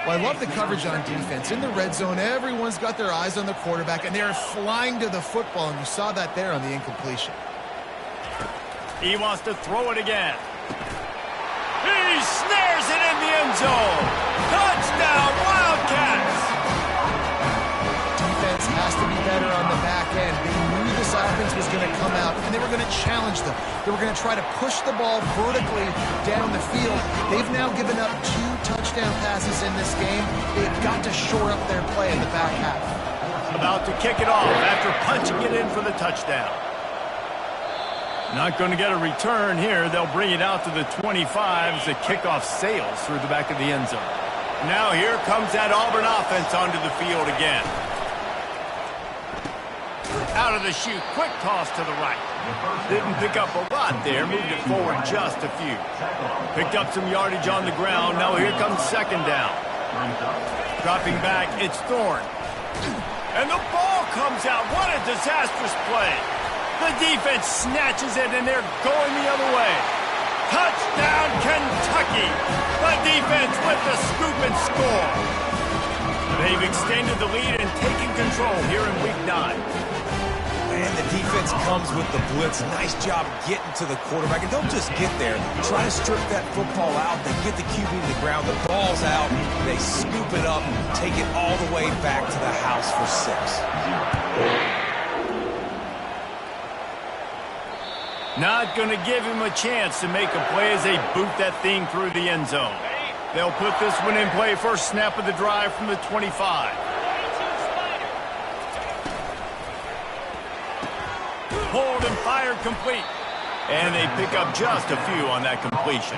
Well, I love the coverage on defense. In the red zone, everyone's got their eyes on the quarterback, and they're flying to the football, and you saw that there on the incompletion. He wants to throw it again. He snares it in the end zone. Touchdown, Wildcats! Defense has to be better on the back end. They knew this offense was going to come out, and they were going to challenge them. They were going to try to push the ball vertically down the field. They've now given up 2 touchdown passes in this game. They've got to shore up their play in the back half. About to kick it off after punching it in for the touchdown. Not going to get a return here. They'll bring it out to the 25 as the kickoff sails through the back of the end zone. Now here comes that Auburn offense onto the field again. Out of the chute, quick toss to the right. Didn't pick up a lot there, moved it forward just a few. Picked up some yardage on the ground. Now here comes 2nd down. Dropping back, it's Thorne. And the ball comes out. What a disastrous play. The defense snatches it, and they're going the other way. Touchdown, Kentucky. The defense with the scoop and score. They've extended the lead and taken control here in Week 9. And the defense comes with the blitz. Nice job getting to the quarterback. And don't just get there. Try to strip that football out. They get the QB to the ground. The ball's out. They scoop it up, take it all the way back to the house for 6. Not going to give him a chance to make a play as they boot that thing through the end zone. They'll put this one in play first snap of the drive from the 25. Pulled and fired complete. And they pick up just a few on that completion.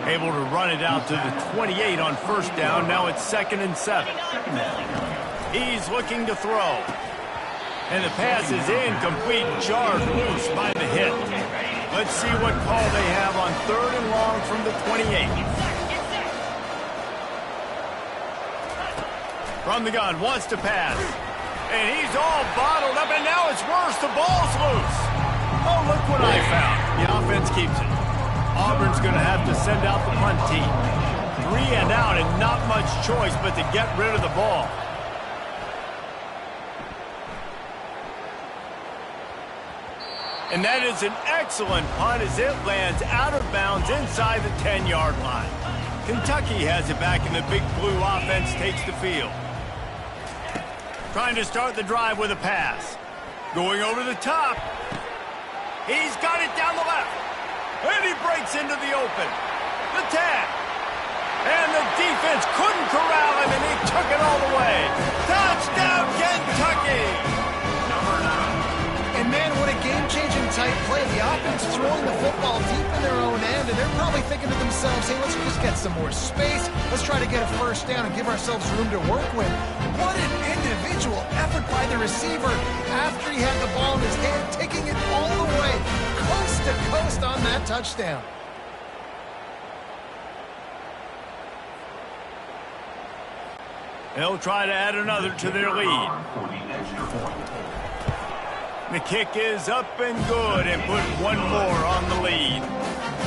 Able to run it out to the 28 on 1st down. Now it's 2nd and 7. He's looking to throw. And the pass is incomplete, jarred loose by the hit. Let's see what call they have on 3rd and long from the 28. From the gun, wants to pass. And he's all bottled up, and now it's worse. The ball's loose. Oh, look what I found. The offense keeps it. Auburn's going to have to send out the punt team. 3 and out, and not much choice but to get rid of the ball. And that is an excellent punt as it lands out of bounds inside the 10-yard line. Kentucky has it back, and the Big Blue offense takes the field. Trying to start the drive with a pass. Going over the top. He's got it down the left. And he breaks into the open. The tag. And the defense couldn't corral him, and he took it all the way. Touchdown, Kentucky! And man, what a game-changing tight play. The offense throwing the football deep in their own end, and they're probably thinking to themselves, hey, let's just get some more space. Let's try to get a 1st down and give ourselves room to work with. What an individual effort by the receiver after he had the ball in his hand, taking it all the way, coast to coast on that touchdown. They'll try to add another to their lead. The kick is up and good, and put one more on the lead.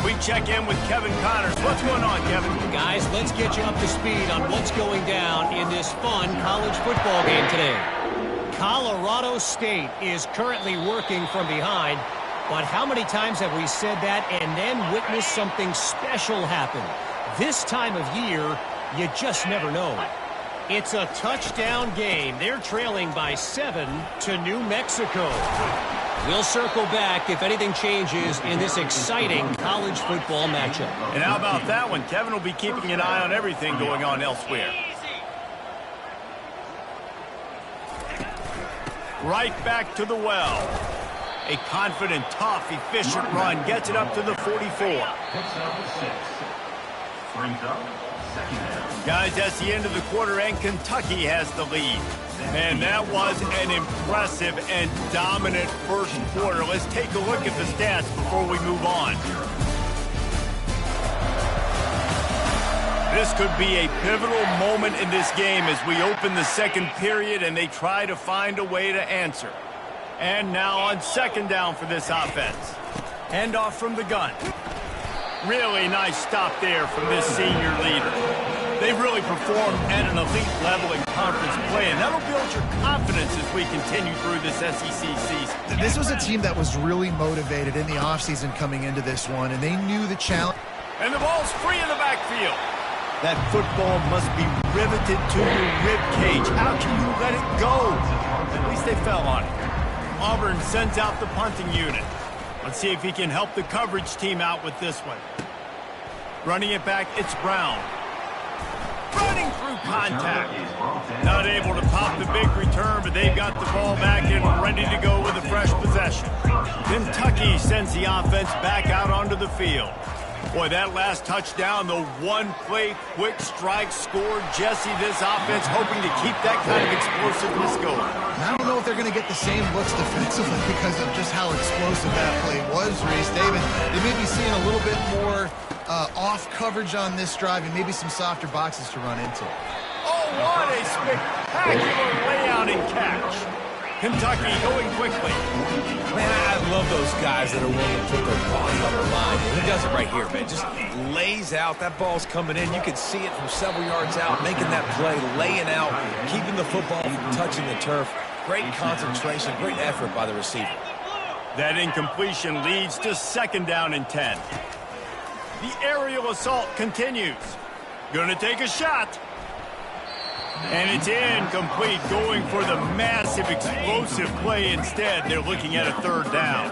We check in with Kevin Connors. What's going on, Kevin? Guys, let's get you up to speed on what's going down in this fun college football game today. Colorado State is currently working from behind, but how many times have we said that and then witnessed something special happen? This time of year, you just never know. It's a touchdown game. They're trailing by 7 to New Mexico. We'll circle back if anything changes in this exciting college football matchup. And how about that one? Kevin will be keeping an eye on everything going on elsewhere. Right back to the well. A confident, tough, efficient run gets it up to the 44. Guys, that's the end of the quarter, and Kentucky has the lead. Man, that was an impressive and dominant first quarter. Let's take a look at the stats before we move on. This could be a pivotal moment in this game as we open the second period and they try to find a way to answer. And now on second down for this offense. Handoff from the gun. Really nice stop there from this senior leader. They've really performed at an elite level in conference play, and that'll build your confidence as we continue through this SEC season. This was a team that was really motivated in the offseason coming into this one, and they knew the challenge. And the ball's free in the backfield. That football must be riveted to your rib cage. How can you let it go? At least they fell on it. Auburn sends out the punting unit. Let's see if he can help the coverage team out with this one. Running it back, it's Brown. Running through contact. Not able to pop the big return, but they've got the ball back and ready to go with a fresh possession. Kentucky sends the offense back out onto the field. Boy, that last touchdown, the one-play quick strike scored. Jesse, this offense hoping to keep that kind of explosiveness going. I don't know if they're going to get the same looks defensively because of just how explosive that play was, Reese. David, they may be seeing a little bit more off coverage on this drive and maybe some softer boxes to run into. Oh, what a spectacular layout and catch. Kentucky going quickly. Man, I love those guys that are willing to put their bodies on the line. And he does it right here, man. Just lays out. That ball's coming in. You can see it from several yards out, making that play, laying out, keeping the football from touching the turf. Great concentration, great effort by the receiver. That incompletion leads to second down and 10. The aerial assault continues. Gonna take a shot. And it's incomplete, going for the massive explosive play instead. They're looking at a third down.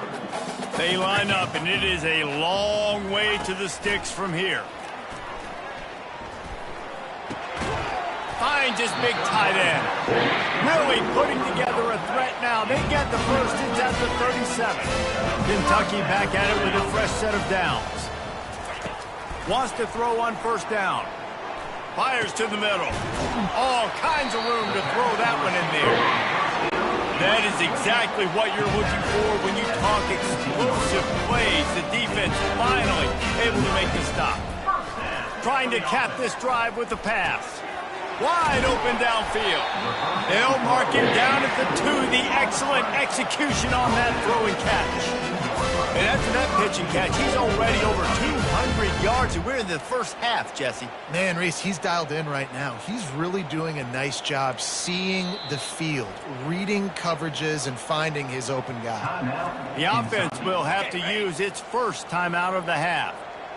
They line up, and it is a long way to the sticks from here. Finds his big tight end. Really putting together a threat now. They get the first. It's at the 37. Kentucky back at it with a fresh set of downs. Wants to throw on first down. Fires to the middle. All kinds of room to throw that one in there. That is exactly what you're looking for when you talk explosive plays. The defense finally able to make the stop. Trying to cap this drive with the pass. Wide open downfield. They'll mark him down at the 2. The excellent execution on that throw and catch. And after that pitch and catch, he's already over 200 yards, and we're in the first half, Jesse. Man, Reese, he's dialed in right now. He's really doing a nice job seeing the field, reading coverages, and finding his open guy. The offense will have to use its first timeout of the half.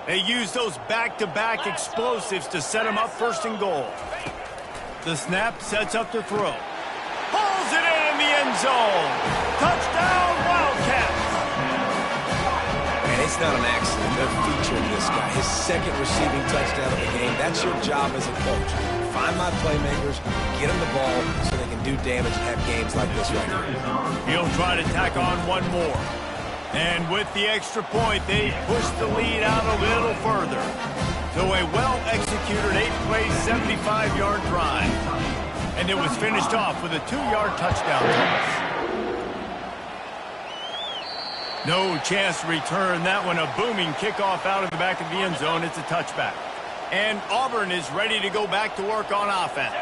They use those back-to-back explosives to set them up first and goal. The snap sets up the throw. Pulls it in the end zone. Touchdown, Wildcats. And it's not an accident. They're featuring this guy. His second receiving touchdown of the game. That's your job as a coach. Find my playmakers, get them the ball so they can do damage and have games like this right here. He'll try to tack on one more. And with the extra point, they push the lead out a little further. So a well-executed 8-play, 75-yard drive. And it was finished off with a 2-yard touchdown pass. No chance to return that one. A booming kickoff out of the back of the end zone. It's a touchback. And Auburn is ready to go back to work on offense.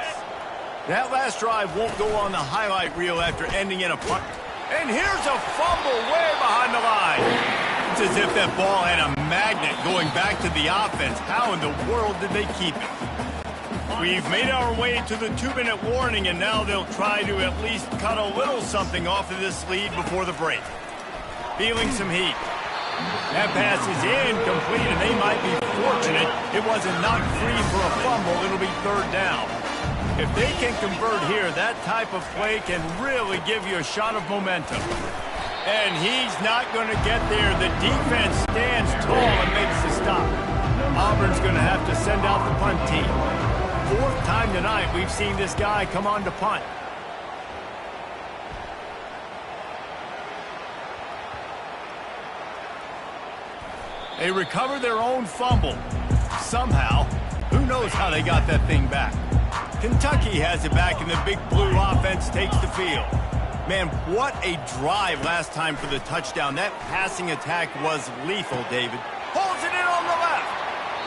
That last drive won't go on the highlight reel after ending in a punt. And here's a fumble way behind the line. It's as if that ball had a magnet going back to the offense. How in the world did they keep it? We've made our way to the 2-minute warning, and now they'll try to at least cut a little something off of this lead before the break. Feeling some heat. That pass is incomplete, and they might be fortunate it wasn't knocked free for a fumble. It'll be 3rd down. If they can convert here, that type of play can really give you a shot of momentum. And he's not going to get there. The defense stands tall and makes the stop. Auburn's going to have to send out the punt team. 4th time tonight we've seen this guy come on to punt. They recover their own fumble. Somehow, who knows how they got that thing back. Kentucky has it back, and the Big Blue offense takes the field. Man, what a drive last time for the touchdown. That passing attack was lethal, David. Holds it in on the left.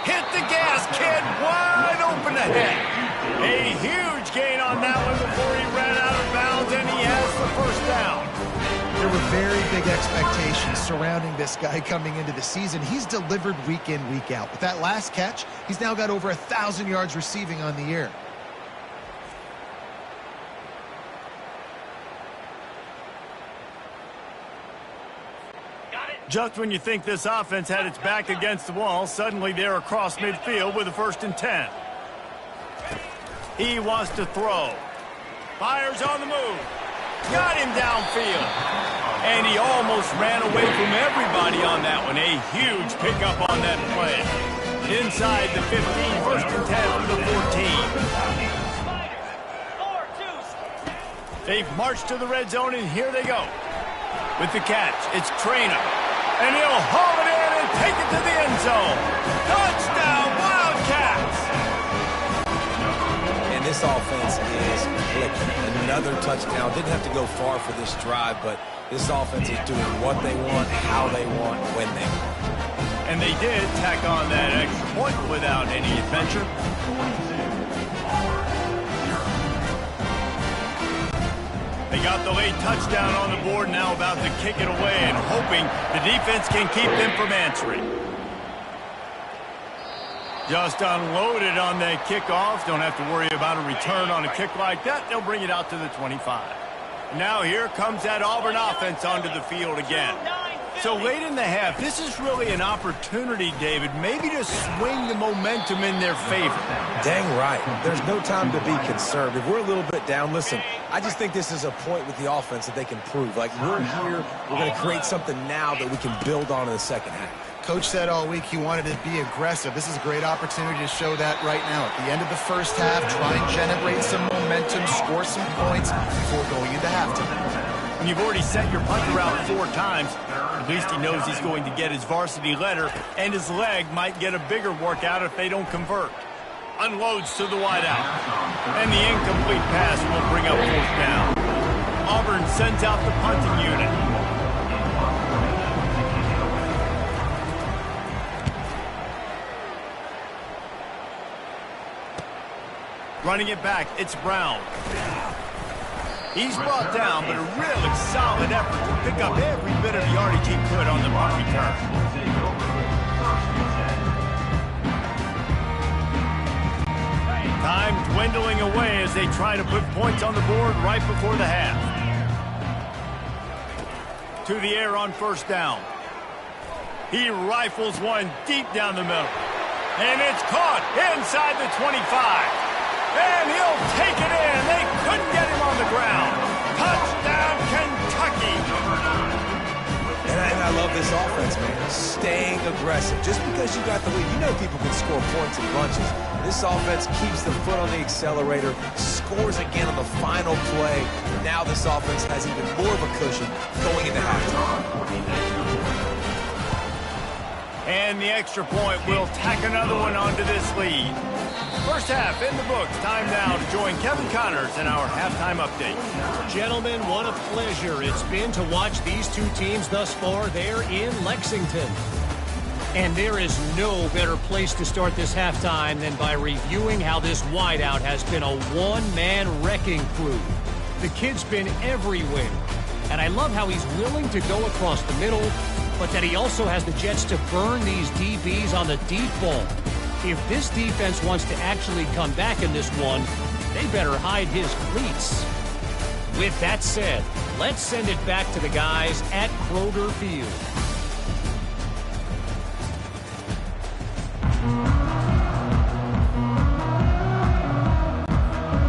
Hit the gas, kid. Wide open ahead. A huge gain on that one before he ran out of bounds, and he has the 1st down. There were very big expectations surrounding this guy coming into the season. He's delivered week in, week out. With that last catch, he's now got over 1,000 yards receiving on the year. Just when you think this offense had its back against the wall, suddenly they're across midfield with a 1st and 10. He wants to throw. Fires on the move. Got him downfield. And he almost ran away from everybody on that one. A huge pickup on that play. Inside the 15, 1st and 10 from the 14. They've marched to the red zone, and here they go. With the catch, it's Traynor. And he'll haul it in and take it to the end zone. Touchdown, Wildcats! And this offense is clicking. Another touchdown. Didn't have to go far for this drive, but this offense is doing what they want, how they want, when they want. And they did tack on that extra point without any adventure. They got the late touchdown on the board, now about to kick it away and hoping the defense can keep them from answering. Just unloaded on that kickoff. Don't have to worry about a return on a kick like that. They'll bring it out to the 25. Now here comes that Auburn offense onto the field again. So late in the half, this is really an opportunity, David, maybe to swing the momentum in their favor. Dang right. There's no time to be concerned. If we're a little bit down, listen, I just think this is a point with the offense that they can prove. Like, we're here, we're going to create something now that we can build on in the 2nd half. Coach said all week he wanted to be aggressive. This is a great opportunity to show that right now. At the end of the 1st half, try and generate some momentum, score some points before going into halftime. When you've already set your punter out 4 times, at least he knows he's going to get his varsity letter, and his leg might get a bigger workout if they don't convert. Unloads to the wideout. And the incomplete pass will bring up 4th down. Auburn sends out the punting unit. Running it back, it's Brown. He's brought down, but a really solid effort to pick up every bit of the yardage he could on the punt return. Time dwindling away as they try to put points on the board right before the half. To the air on 1st down. He rifles one deep down the middle. And it's caught inside the 25. And he'll take it in. They couldn't get him on the ground. Touchdown, Kentucky. And I love this offense, man. Staying aggressive. Just because you got the lead, you know people can score points in bunches. This offense keeps the foot on the accelerator, scores again on the final play. Now this offense has even more of a cushion going into halftime. And the extra point will tack another one onto this lead. 1st half in the books. Time now to join Kevin Connors in our halftime update. Gentlemen, what a pleasure it's been to watch these 2 teams thus far there in Lexington. And there is no better place to start this halftime than by reviewing how this wideout has been a one-man wrecking crew. The kid's been everywhere. And I love how he's willing to go across the middle, but that he also has the jets to burn these DBs on the deep ball. If this defense wants to actually come back in this one, they better hide his cleats. With that said, let's send it back to the guys at Kroger Field.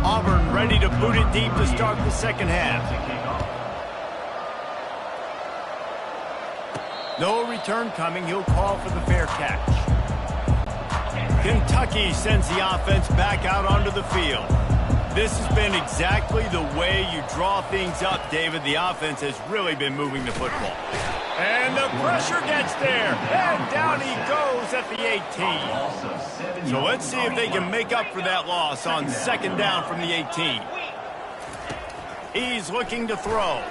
Auburn ready to boot it deep to start the second half. No return coming. He'll call for the fair catch. Kentucky sends the offense back out onto the field. This has been exactly the way you draw things up, David. The offense has really been moving the football. And the pressure gets there. And down he goes at the 18. So let's see if they can make up for that loss on second down from the 18. He's looking to throw.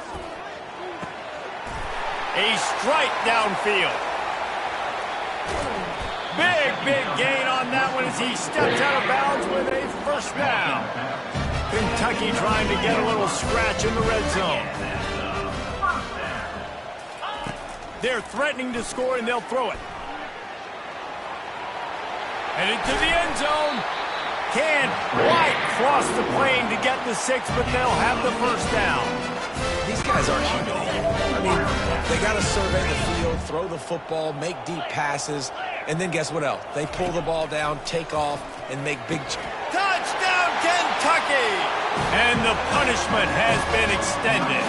A strike downfield. Big gain on that one as he steps out of bounds with a first down. Kentucky trying to get a little scratch in the red zone. They're threatening to score, and they'll throw it. And into the end zone. Can't quite cross the plane to get the 6, but they'll have the first down. These guys aren't human. I mean, they got to survey the field, throw the football, make deep passes, and then guess what else? They pull the ball down, take off, and make big... Touchdown, Kentucky! And the punishment has been extended.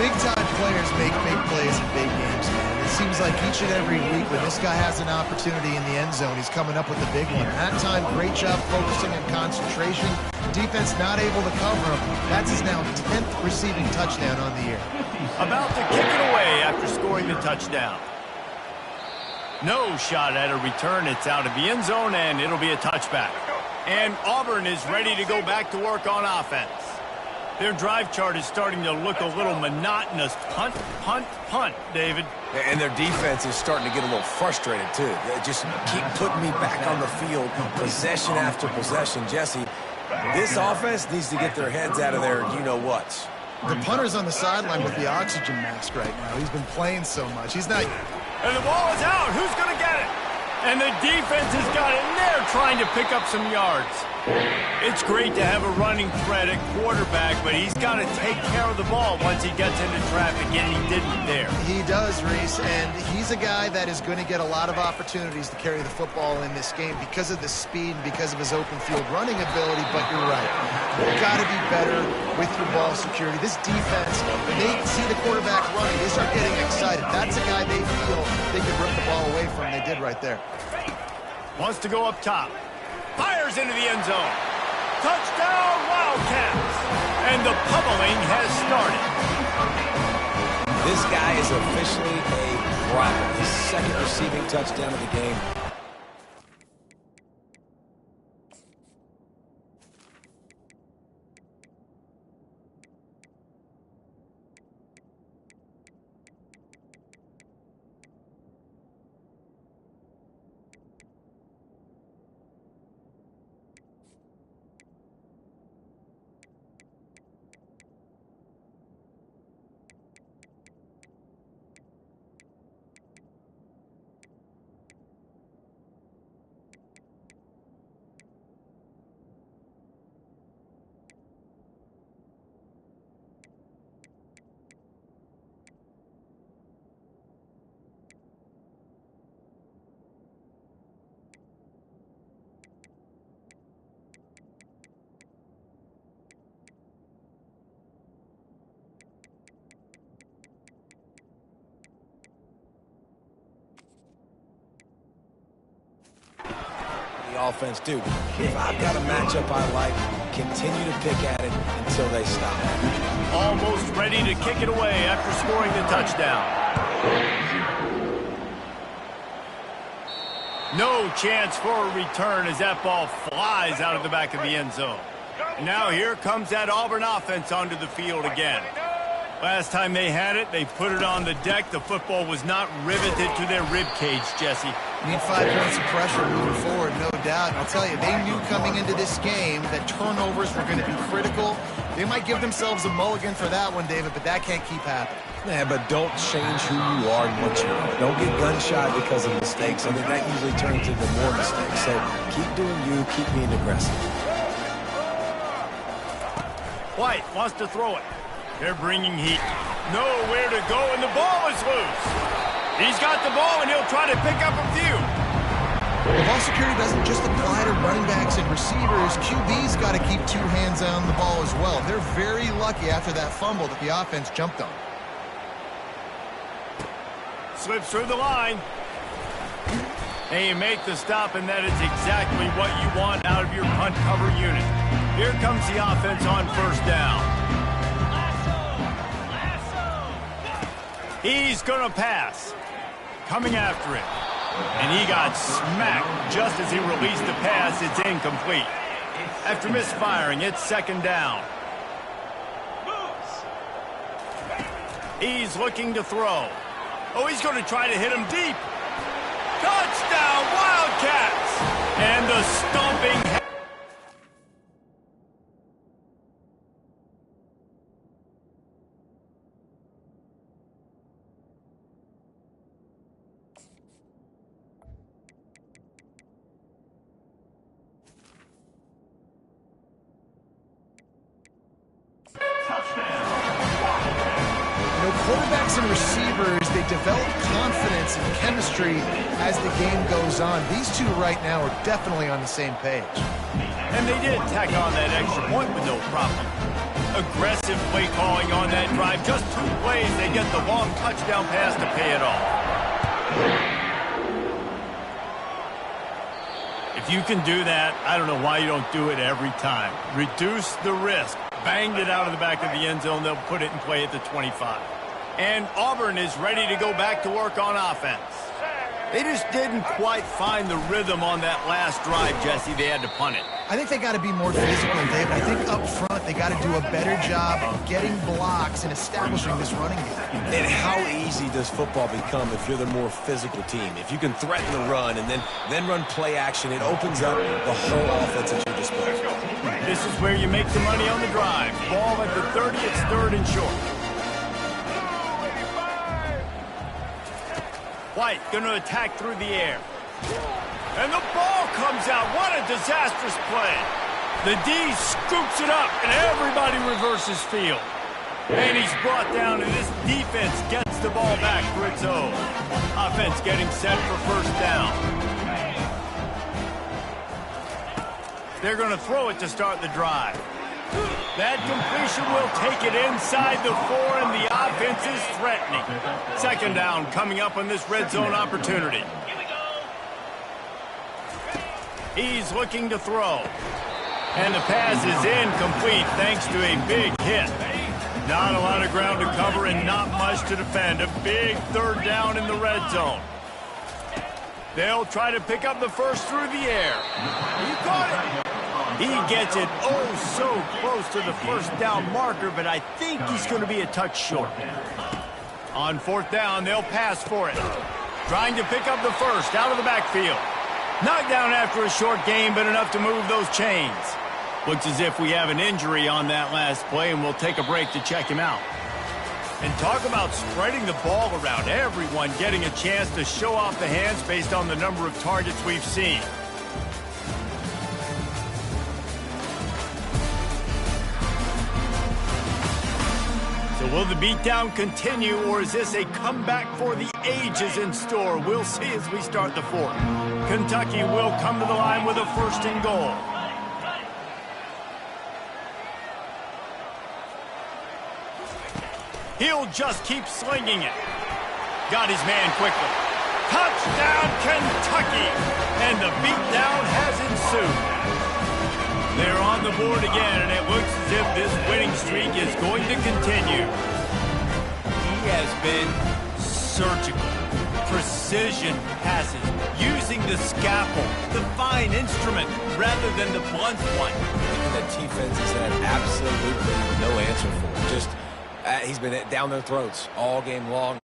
Big-time players make big plays in big games, man. It seems like each and every week when this guy has an opportunity in the end zone, he's coming up with a big one. That time, great job focusing on concentration. Defense not able to cover him. That's his now 10th receiving touchdown on the year. About to kick it away after scoring the touchdown. No shot at a return. It's out of the end zone, and it'll be a touchback. And Auburn is ready to go back to work on offense. Their drive chart is starting to look a little monotonous. Punt, punt, punt, David. And their defense is starting to get a little frustrated, too. They just keep putting me back on the field, possession after possession. Jesse, this offense needs to get their heads out of their you-know-whats. The punter's on the sideline with the oxygen mask right now. He's been playing so much. He's not... And the ball is out. Who's going to get it? And the defense has got it in there trying to pick up some yards. It's great to have a running threat at quarterback, but he's got to take care of the ball once he gets into traffic, and he didn't there. He does, Reese, and he's a guy that is going to get a lot of opportunities to carry the football in this game because of the speed and because of his open field running ability, but you're right. You've got to be better with your ball security. This defense, when they see the quarterback running, they start getting excited. That's a guy they feel they can rip the ball away from. They did right there. Wants to go up top. Fires into the end zone. Touchdown, Wildcats. And the pummeling has started. This guy is officially a problem. His second receiving touchdown of the game. Offense, dude. If I've got a matchup I like, continue to pick at it until they stop. Almost ready to kick it away after scoring the touchdown. No chance for a return as that ball flies out of the back of the end zone. Now here comes that Auburn offense onto the field again. Last time they had it, they put it on the deck. The football was not riveted to their rib cage, Jesse. Need 5 points of pressure moving forward, no doubt. And I'll tell you, they knew coming into this game that turnovers were going to be critical. They might give themselves a mulligan for that one, David, but that can't keep happening. Yeah, but don't change who you are and what you are. Don't get gun-shy because of mistakes. I mean, that usually turns into more mistakes. So keep doing you, keep being aggressive. White wants to throw it. They're bringing heat. Nowhere to go, and the ball is loose. He's got the ball, and he'll try to pick up a few. The ball security doesn't just apply to running backs and receivers. QB's got to keep two hands on the ball as well. They're very lucky after that fumble that the offense jumped on. Slips through the line. And you make the stop, and that is exactly what you want out of your punt cover unit. Here comes the offense on first down. He's going to pass. Coming after it. And he got smacked just as he released the pass. It's incomplete. After misfiring, it's second down. He's looking to throw. Oh, he's going to try to hit him deep. Touchdown, Wildcats! And the stomping. Quarterbacks and receivers, they develop confidence and chemistry as the game goes on. These two right now are definitely on the same page. And they did tack on that extra point with no problem. Aggressive play calling on that drive. Just 2 plays, they get the long touchdown pass to pay it off. If you can do that, I don't know why you don't do it every time. Reduce the risk. Banged it out of the back of the end zone. They'll put it in play at the 25. And Auburn is ready to go back to work on offense. They just didn't quite find the rhythm on that last drive, Jesse. They had to punt it. I think they got to be more physical, Dave. I think up front they got to do a better job of getting blocks and establishing this running game. And how easy does football become if you're the more physical team? If you can threaten the run and then run play action, it opens up the whole offense at your disposal. This is where you make the money on the drive. Ball at the 30, it's third and short. White going to attack through the air. And the ball comes out. What a disastrous play. The D scoops it up, and everybody reverses field. And he's brought down, and this defense gets the ball back for its own. Offense getting set for first down. They're going to throw it to start the drive. That completion will take it inside the 4, and the offense is threatening. Second down coming up on this red zone opportunity. He's looking to throw. And the pass is incomplete thanks to a big hit. Not a lot of ground to cover and not much to defend. A big third down in the red zone. They'll try to pick up the first through the air. He caught it. He gets it oh so close to the first down marker, but I think he's going to be a touch short. On fourth down, they'll pass for it. Trying to pick up the first out of the backfield. Knocked down after a short gain, but enough to move those chains. Looks as if we have an injury on that last play, and we'll take a break to check him out. And talk about spreading the ball around. Everyone getting a chance to show off the hands based on the number of targets we've seen. So will the beatdown continue, or is this a comeback for the ages in store? We'll see as we start the fourth. Kentucky will come to the line with a first and goal. He'll just keep slinging it. Got his man quickly. Touchdown, Kentucky! And the beatdown has ensued. They're on the board again, and it looks as if this winning streak is going to continue. He has been surgical. Precision passes, using the scalpel, the fine instrument, rather than the blunt one. The defense has had absolutely no answer for him. Just, he's been down their throats all game long.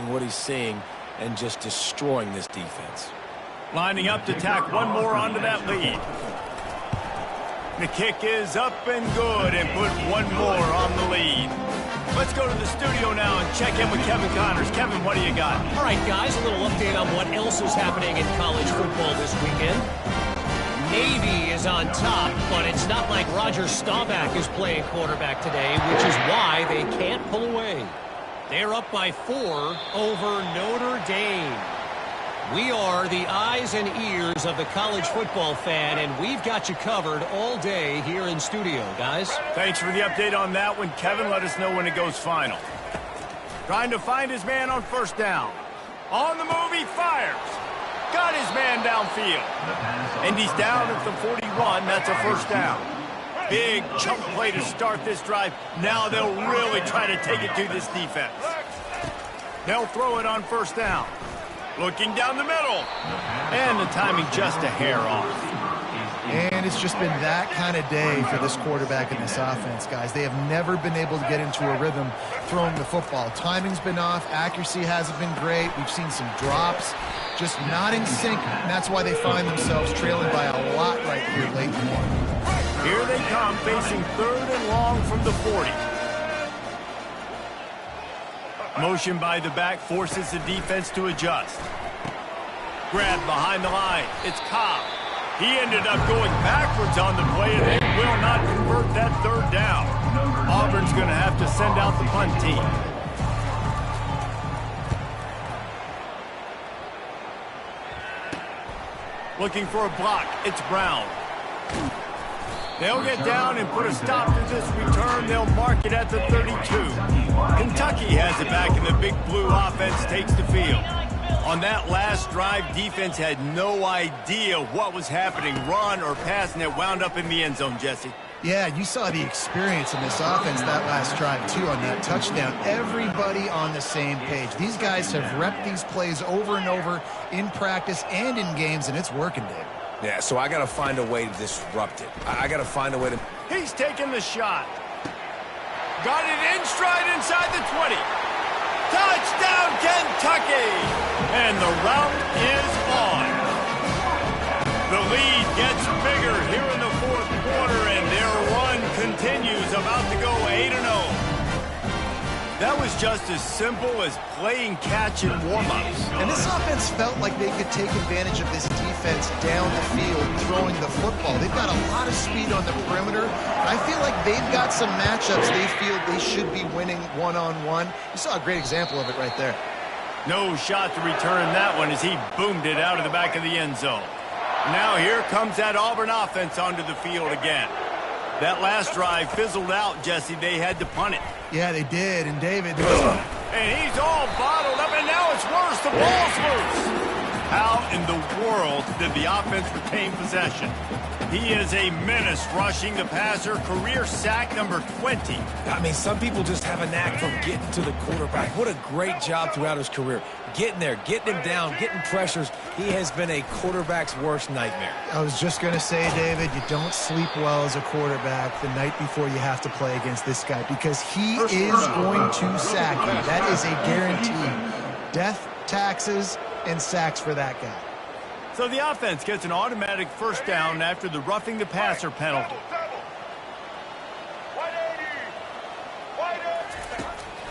What he's seeing, and just destroying this defense. Lining up to tack one more onto that lead. The kick is up and good and put one more on the lead. Let's go to the studio now and check in with Kevin Connors. Kevin, what do you got? All right, guys, a little update on what else is happening in college football this weekend. Navy is on top, but it's not like Roger Staubach is playing quarterback today, which is why they can't pull away. They're up by 4 over Notre Dame. We are the eyes and ears of the college football fan, and we've got you covered all day here in studio, guys. Thanks for the update on that one, Kevin. Let us know when it goes final. Trying to find his man on first down. On the move, he fires. Got his man downfield. And he's down at the 41. That's a first down. Big chunk play to start this drive. Now they'll really try to take it to this defense. They'll throw it on first down. Looking down the middle. And the timing just a hair off. And it's just been that kind of day for this quarterback and this offense, guys. They have never been able to get into a rhythm throwing the football. Timing's been off. Accuracy hasn't been great. We've seen some drops. Just not in sync, and that's why they find themselves trailing by a lot right here late in the morning. Here they come, facing 3rd and long from the 40. Motion by the back forces the defense to adjust. Grab behind the line. It's Cobb. He ended up going backwards on the play, and they will not convert that 3rd down. Auburn's going to have to send out the punt team. Looking for a block. It's Brown. They'll get down and put a stop to this return. They'll mark it at the 32. Kentucky has it back, and the big blue offense takes the field. On that last drive, defense had no idea what was happening, run or pass, and it wound up in the end zone, Jesse. Yeah, you saw the experience in this offense that last drive, too, on that touchdown. Everybody on the same page. These guys have repped these plays over and over in practice and in games, and it's working, Dave. Yeah, so I got to find a way to disrupt it. I got to find a way to... He's taking the shot. Got it in stride inside the 20. Touchdown, Kentucky! And the route is on. The lead gets bigger here in the 4th quarter, and their run continues, about to go 8-0. That was just as simple as playing catch in warm-ups. And this offense felt like they could take advantage of this defense down the field throwing the football. They've got a lot of speed on the perimeter. I feel like they've got some matchups they feel they should be winning one-on-one. You saw a great example of it right there. No shot to return that one as he boomed it out of the back of the end zone. Now here comes that Auburn offense onto the field again. That last drive fizzled out, Jesse. They had to punt it. Yeah, they did. And David... And he's all bottled up, and now it's worse. The ball's loose. How in the world did the offense retain possession? He is a menace rushing the passer. Career sack number 20. I mean, some people just have a knack for getting to the quarterback. What a great job throughout his career. Getting there, getting him down, getting pressures. He has been a quarterback's worst nightmare. I was just going to say, David, you don't sleep well as a quarterback the night before you have to play against this guy because he is going to sack you. That is a guarantee. Death, taxes, and sacks for that guy. So the offense gets an automatic first down after the roughing the passer penalty.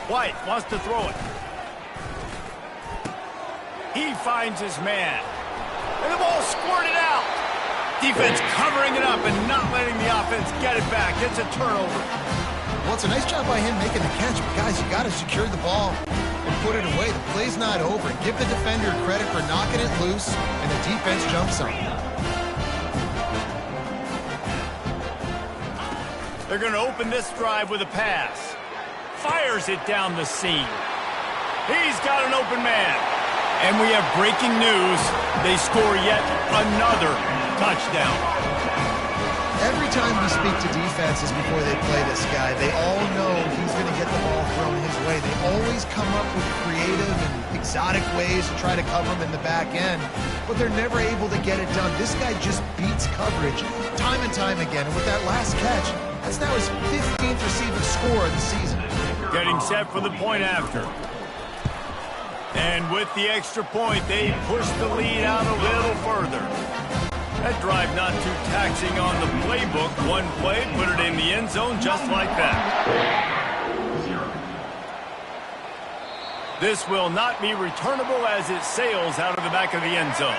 White wants to throw it. He finds his man. And the ball squirted out. Defense covering it up and not letting the offense get it back. It's a turnover. Well, it's a nice job by him making the catch, but guys, you got to secure the ball and put it away. The play's not over. Give the defender credit for knocking it loose, and the defense jumps on it. They're going to open this drive with a pass. Fires it down the seam. He's got an open man. And we have breaking news. They score yet another touchdown. Every time we speak to defenses before they play this guy, they all know he's going to get the ball thrown his way. They always come up with creative and exotic ways to try to cover him in the back end, but they're never able to get it done. This guy just beats coverage time and time again. And with that last catch, that's now his 15th receiving score of the season. Getting set for the point after. And with the extra point, they push the lead out a little further. That drive not too taxing on the playbook. One play, put it in the end zone just like that. This will not be returnable as it sails out of the back of the end zone.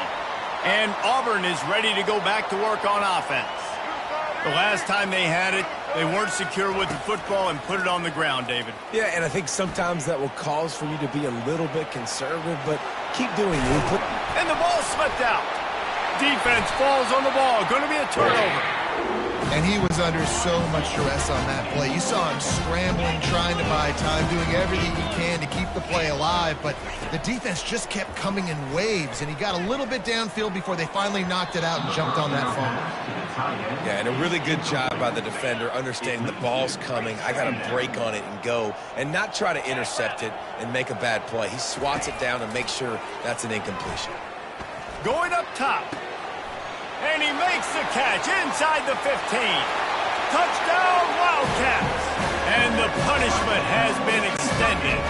And Auburn is ready to go back to work on offense. The last time they had it, they weren't secure with the football and put it on the ground, David. Yeah, and I think sometimes that will cause for you to be a little bit conservative, but keep doing it. And the ball slipped out. Defense falls on the ball. Going to be a turnover. And he was under so much duress on that play. You saw him scrambling, trying to buy time, doing everything he can to keep the play alive, but the defense just kept coming in waves, and he got a little bit downfield before they finally knocked it out and jumped on that fumble. Yeah, and a really good job by the defender understanding the ball's coming. I got to break on it and go, and not try to intercept it and make a bad play. He swats it down and makes sure that's an incompletion. Going up top. And he makes the catch inside the 15. Touchdown, Wildcats. And the punishment has been extended.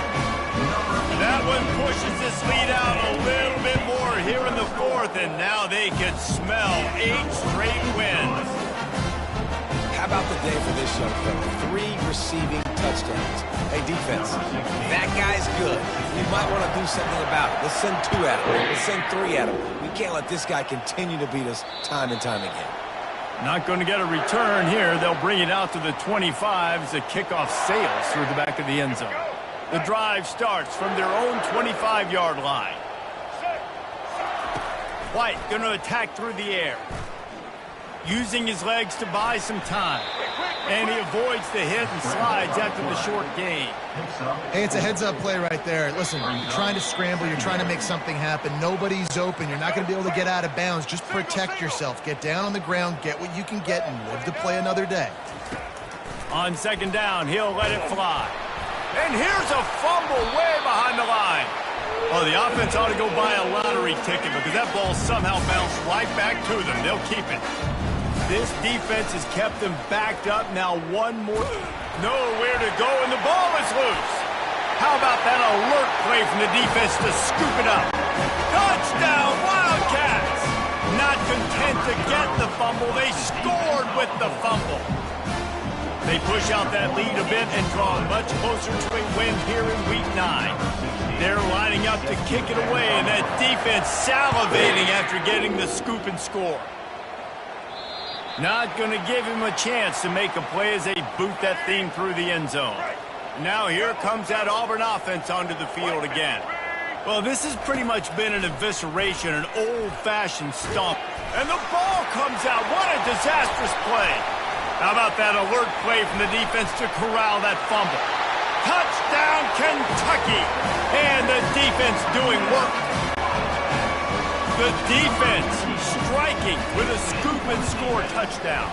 That one pushes this lead out a little bit more here in the fourth, and now they can smell 8 straight wins. How about the day for this young fella? 3 receiving touchdowns. Hey, defense, that guy's good. We might want to do something about it. Let's send 2 at him. Let's send 3 at him. We can't let this guy continue to beat us time and time again. Not going to get a return here. They'll bring it out to the 25 as the kickoff sails through the back of the end zone. The drive starts from their own 25-yard line. White going to attack through the air, using his legs to buy some time. And he avoids the hit and slides after the short gain. Hey, it's a heads-up play right there. Listen, you're trying to scramble. You're trying to make something happen. Nobody's open. You're not going to be able to get out of bounds. Just protect yourself. Get down on the ground, get what you can get, and live to play another day. On second down, he'll let it fly. And here's a fumble way behind the line. Oh, the offense ought to go buy a lottery ticket because that ball somehow bounced right back to them. They'll keep it. This defense has kept them backed up. Now one more. Nowhere to go, and the ball is loose. How about that alert play from the defense to scoop it up? Touchdown, Wildcats! Not content to get the fumble, they scored with the fumble. They push out that lead a bit and draw much closer to a win here in Week 9. They're lining up to kick it away, and that defense salivating after getting the scoop and score. Not going to give him a chance to make a play as they boot that thing through the end zone. Now here comes that Auburn offense onto the field again. Well, this has pretty much been an evisceration, an old-fashioned stomp. And the ball comes out. What a disastrous play. How about that alert play from the defense to corral that fumble? Touchdown, Kentucky! And the defense doing work. The defense striking with a scoop and score touchdown.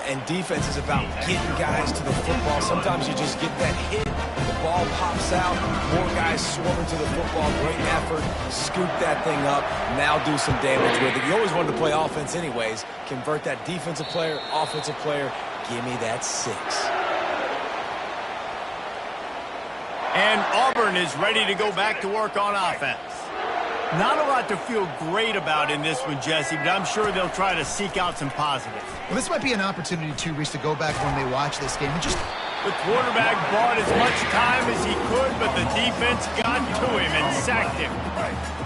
And defense is about getting guys to the football. Sometimes you just get that hit, the ball pops out, more guys swarming to the football. Great effort, scoop that thing up, now do some damage with it. You always wanted to play offense anyways. Convert that defensive player, offensive player. Give me that 6. And Auburn is ready to go back to work on offense. Not a lot to feel great about in this one, Jesse, but I'm sure they'll try to seek out some positives. Well, this might be an opportunity, too, Reese, to go back when they watch this game and just... The quarterback bought as much time as he could, but the defense got to him and sacked him.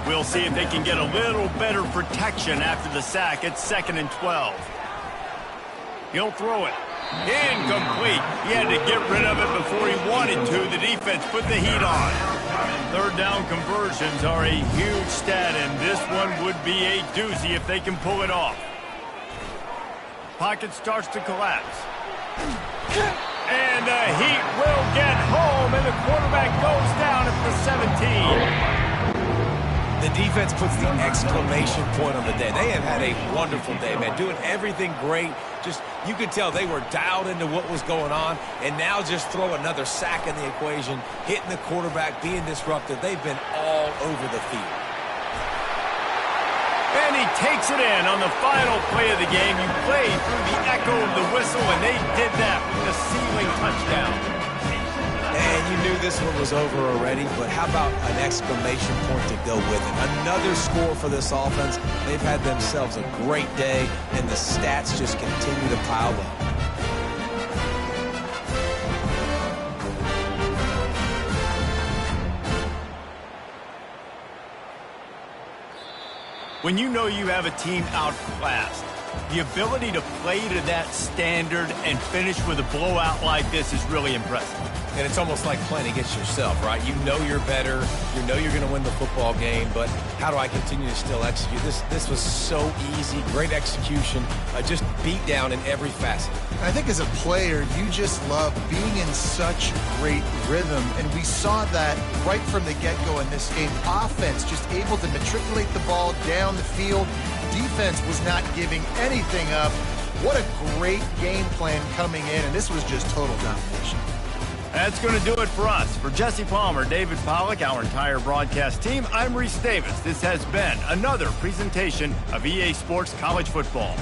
We'll see if they can get a little better protection after the sack. It's 2nd and 12. He'll throw it. Incomplete. He had to get rid of it before he wanted to. The defense put the heat on. 3rd down conversions are a huge stat, and this one would be a doozy if they can pull it off. Pocket starts to collapse. And the heat will get home, and the quarterback goes down at the 17. The defense puts the exclamation point on the day. They have had a wonderful day, man. Doing everything great. Just, you could tell they were dialed into what was going on. And now just throw another sack in the equation. Hitting the quarterback, being disruptive. They've been all over the field. And he takes it in on the final play of the game. You play through the echo of the whistle, and they did that with the ceiling touchdown. And you knew this one was over already, but how about an exclamation point to go with it? Another score for this offense. They've had themselves a great day, and the stats just continue to pile up. When you know you have a team outclassed, the ability to play to that standard and finish with a blowout like this is really impressive. And it's almost like playing against yourself, right? You know you're better. You know you're going to win the football game, but how do I continue to still execute? This was so easy. Great execution. Just beat down in every facet. I think as a player, you just love being in such great rhythm, and we saw that right from the get-go in this game. Offense just able to matriculate the ball down the field. Defense was not giving anything up. What a great game plan coming in, and this was just total domination. That's going to do it for us. For Jesse Palmer, David Pollack, our entire broadcast team, I'm Reese Davis. This has been another presentation of EA Sports College Football.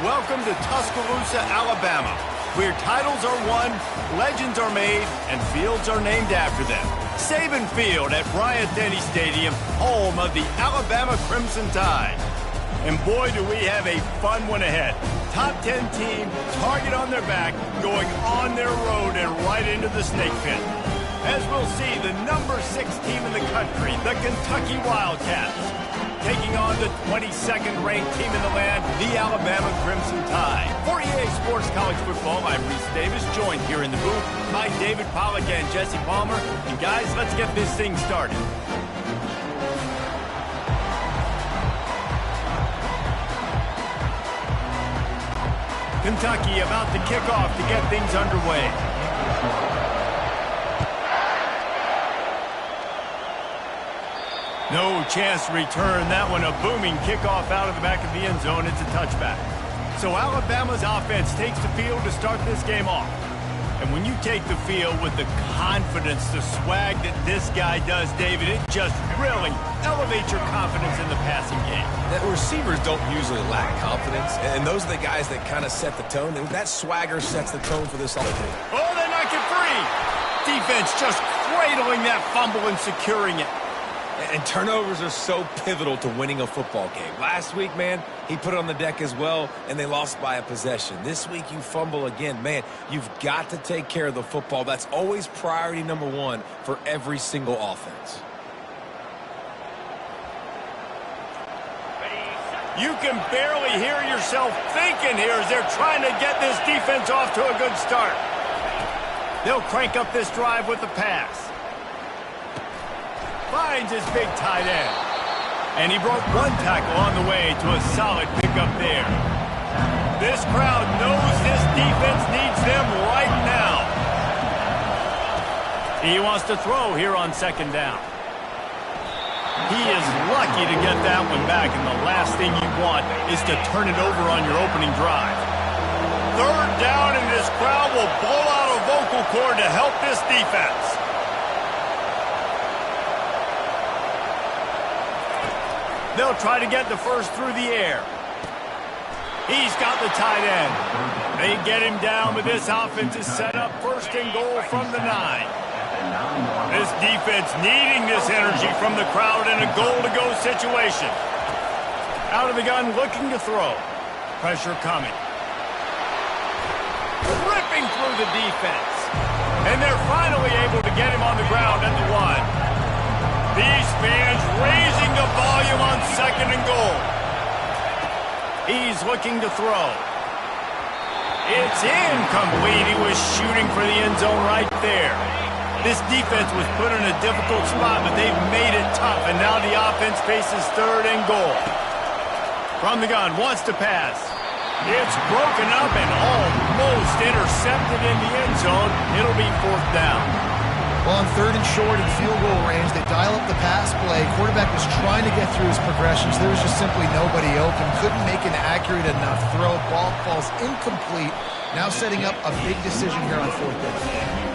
Welcome to Tuscaloosa, Alabama, where titles are won, legends are made, and fields are named after them. Saban Field at Bryant-Denny Stadium, home of the Alabama Crimson Tide. And boy, do we have a fun one ahead. Top 10 team, target on their back, going on their road and right into the snake pit. As we'll see, the number 6 team in the country, the Kentucky Wildcats, taking on the 22nd ranked team in the land, the Alabama Crimson Tide. For EA Sports College Football, I'm Reese Davis, joined here in the booth by David Pollack and Jesse Palmer. And guys, let's get this thing started. Kentucky about to kick off to get things underway. No chance to return that one. A booming kickoff out of the back of the end zone. It's a touchback. So Alabama's offense takes the field to start this game off. And when you take the field with the confidence, the swag that this guy does, David, it just really elevates your confidence in the passing game. That receivers don't usually lack confidence, and those are the guys that kind of set the tone. That swagger sets the tone for this offense. Oh, they knock it free. Defense just cradling that fumble and securing it. And turnovers are so pivotal to winning a football game. Last week, man, he put it on the deck as well, and they lost by a possession. This week, you fumble again. Man, you've got to take care of the football. That's always priority number one for every single offense. You can barely hear yourself thinking here as they're trying to get this defense off to a good start. They'll crank up this drive with the pass. Finds his big tight end. And he broke one tackle on the way to a solid pickup there. This crowd knows this defense needs them right now. He wants to throw here on second down. He is lucky to get that one back, and the last thing you want is to turn it over on your opening drive. Third down, and this crowd will blow out a vocal cord to help this defense. They'll try to get the first through the air. He's got the tight end. They get him down, but this offense is set up first and goal from the 9. This defense needing this energy from the crowd in a goal-to-go situation. Out of the gun, looking to throw. Pressure coming. Ripping through the defense. And they're finally able to get him on the ground at the 1. These fans raising the volume on second and goal. He's looking to throw. It's incomplete. He was shooting for the end zone right there. This defense was put in a difficult spot, but they've made it tough, and now the offense faces third and goal. From the gun, wants to pass. It's broken up and almost intercepted in the end zone. It'll be fourth down. Well, on third and short in field goal range, they dial up the pass play. Quarterback was trying to get through his progressions. There was just simply nobody open. Couldn't make an accurate enough throw. Ball falls incomplete. Now setting up a big decision here on fourth down.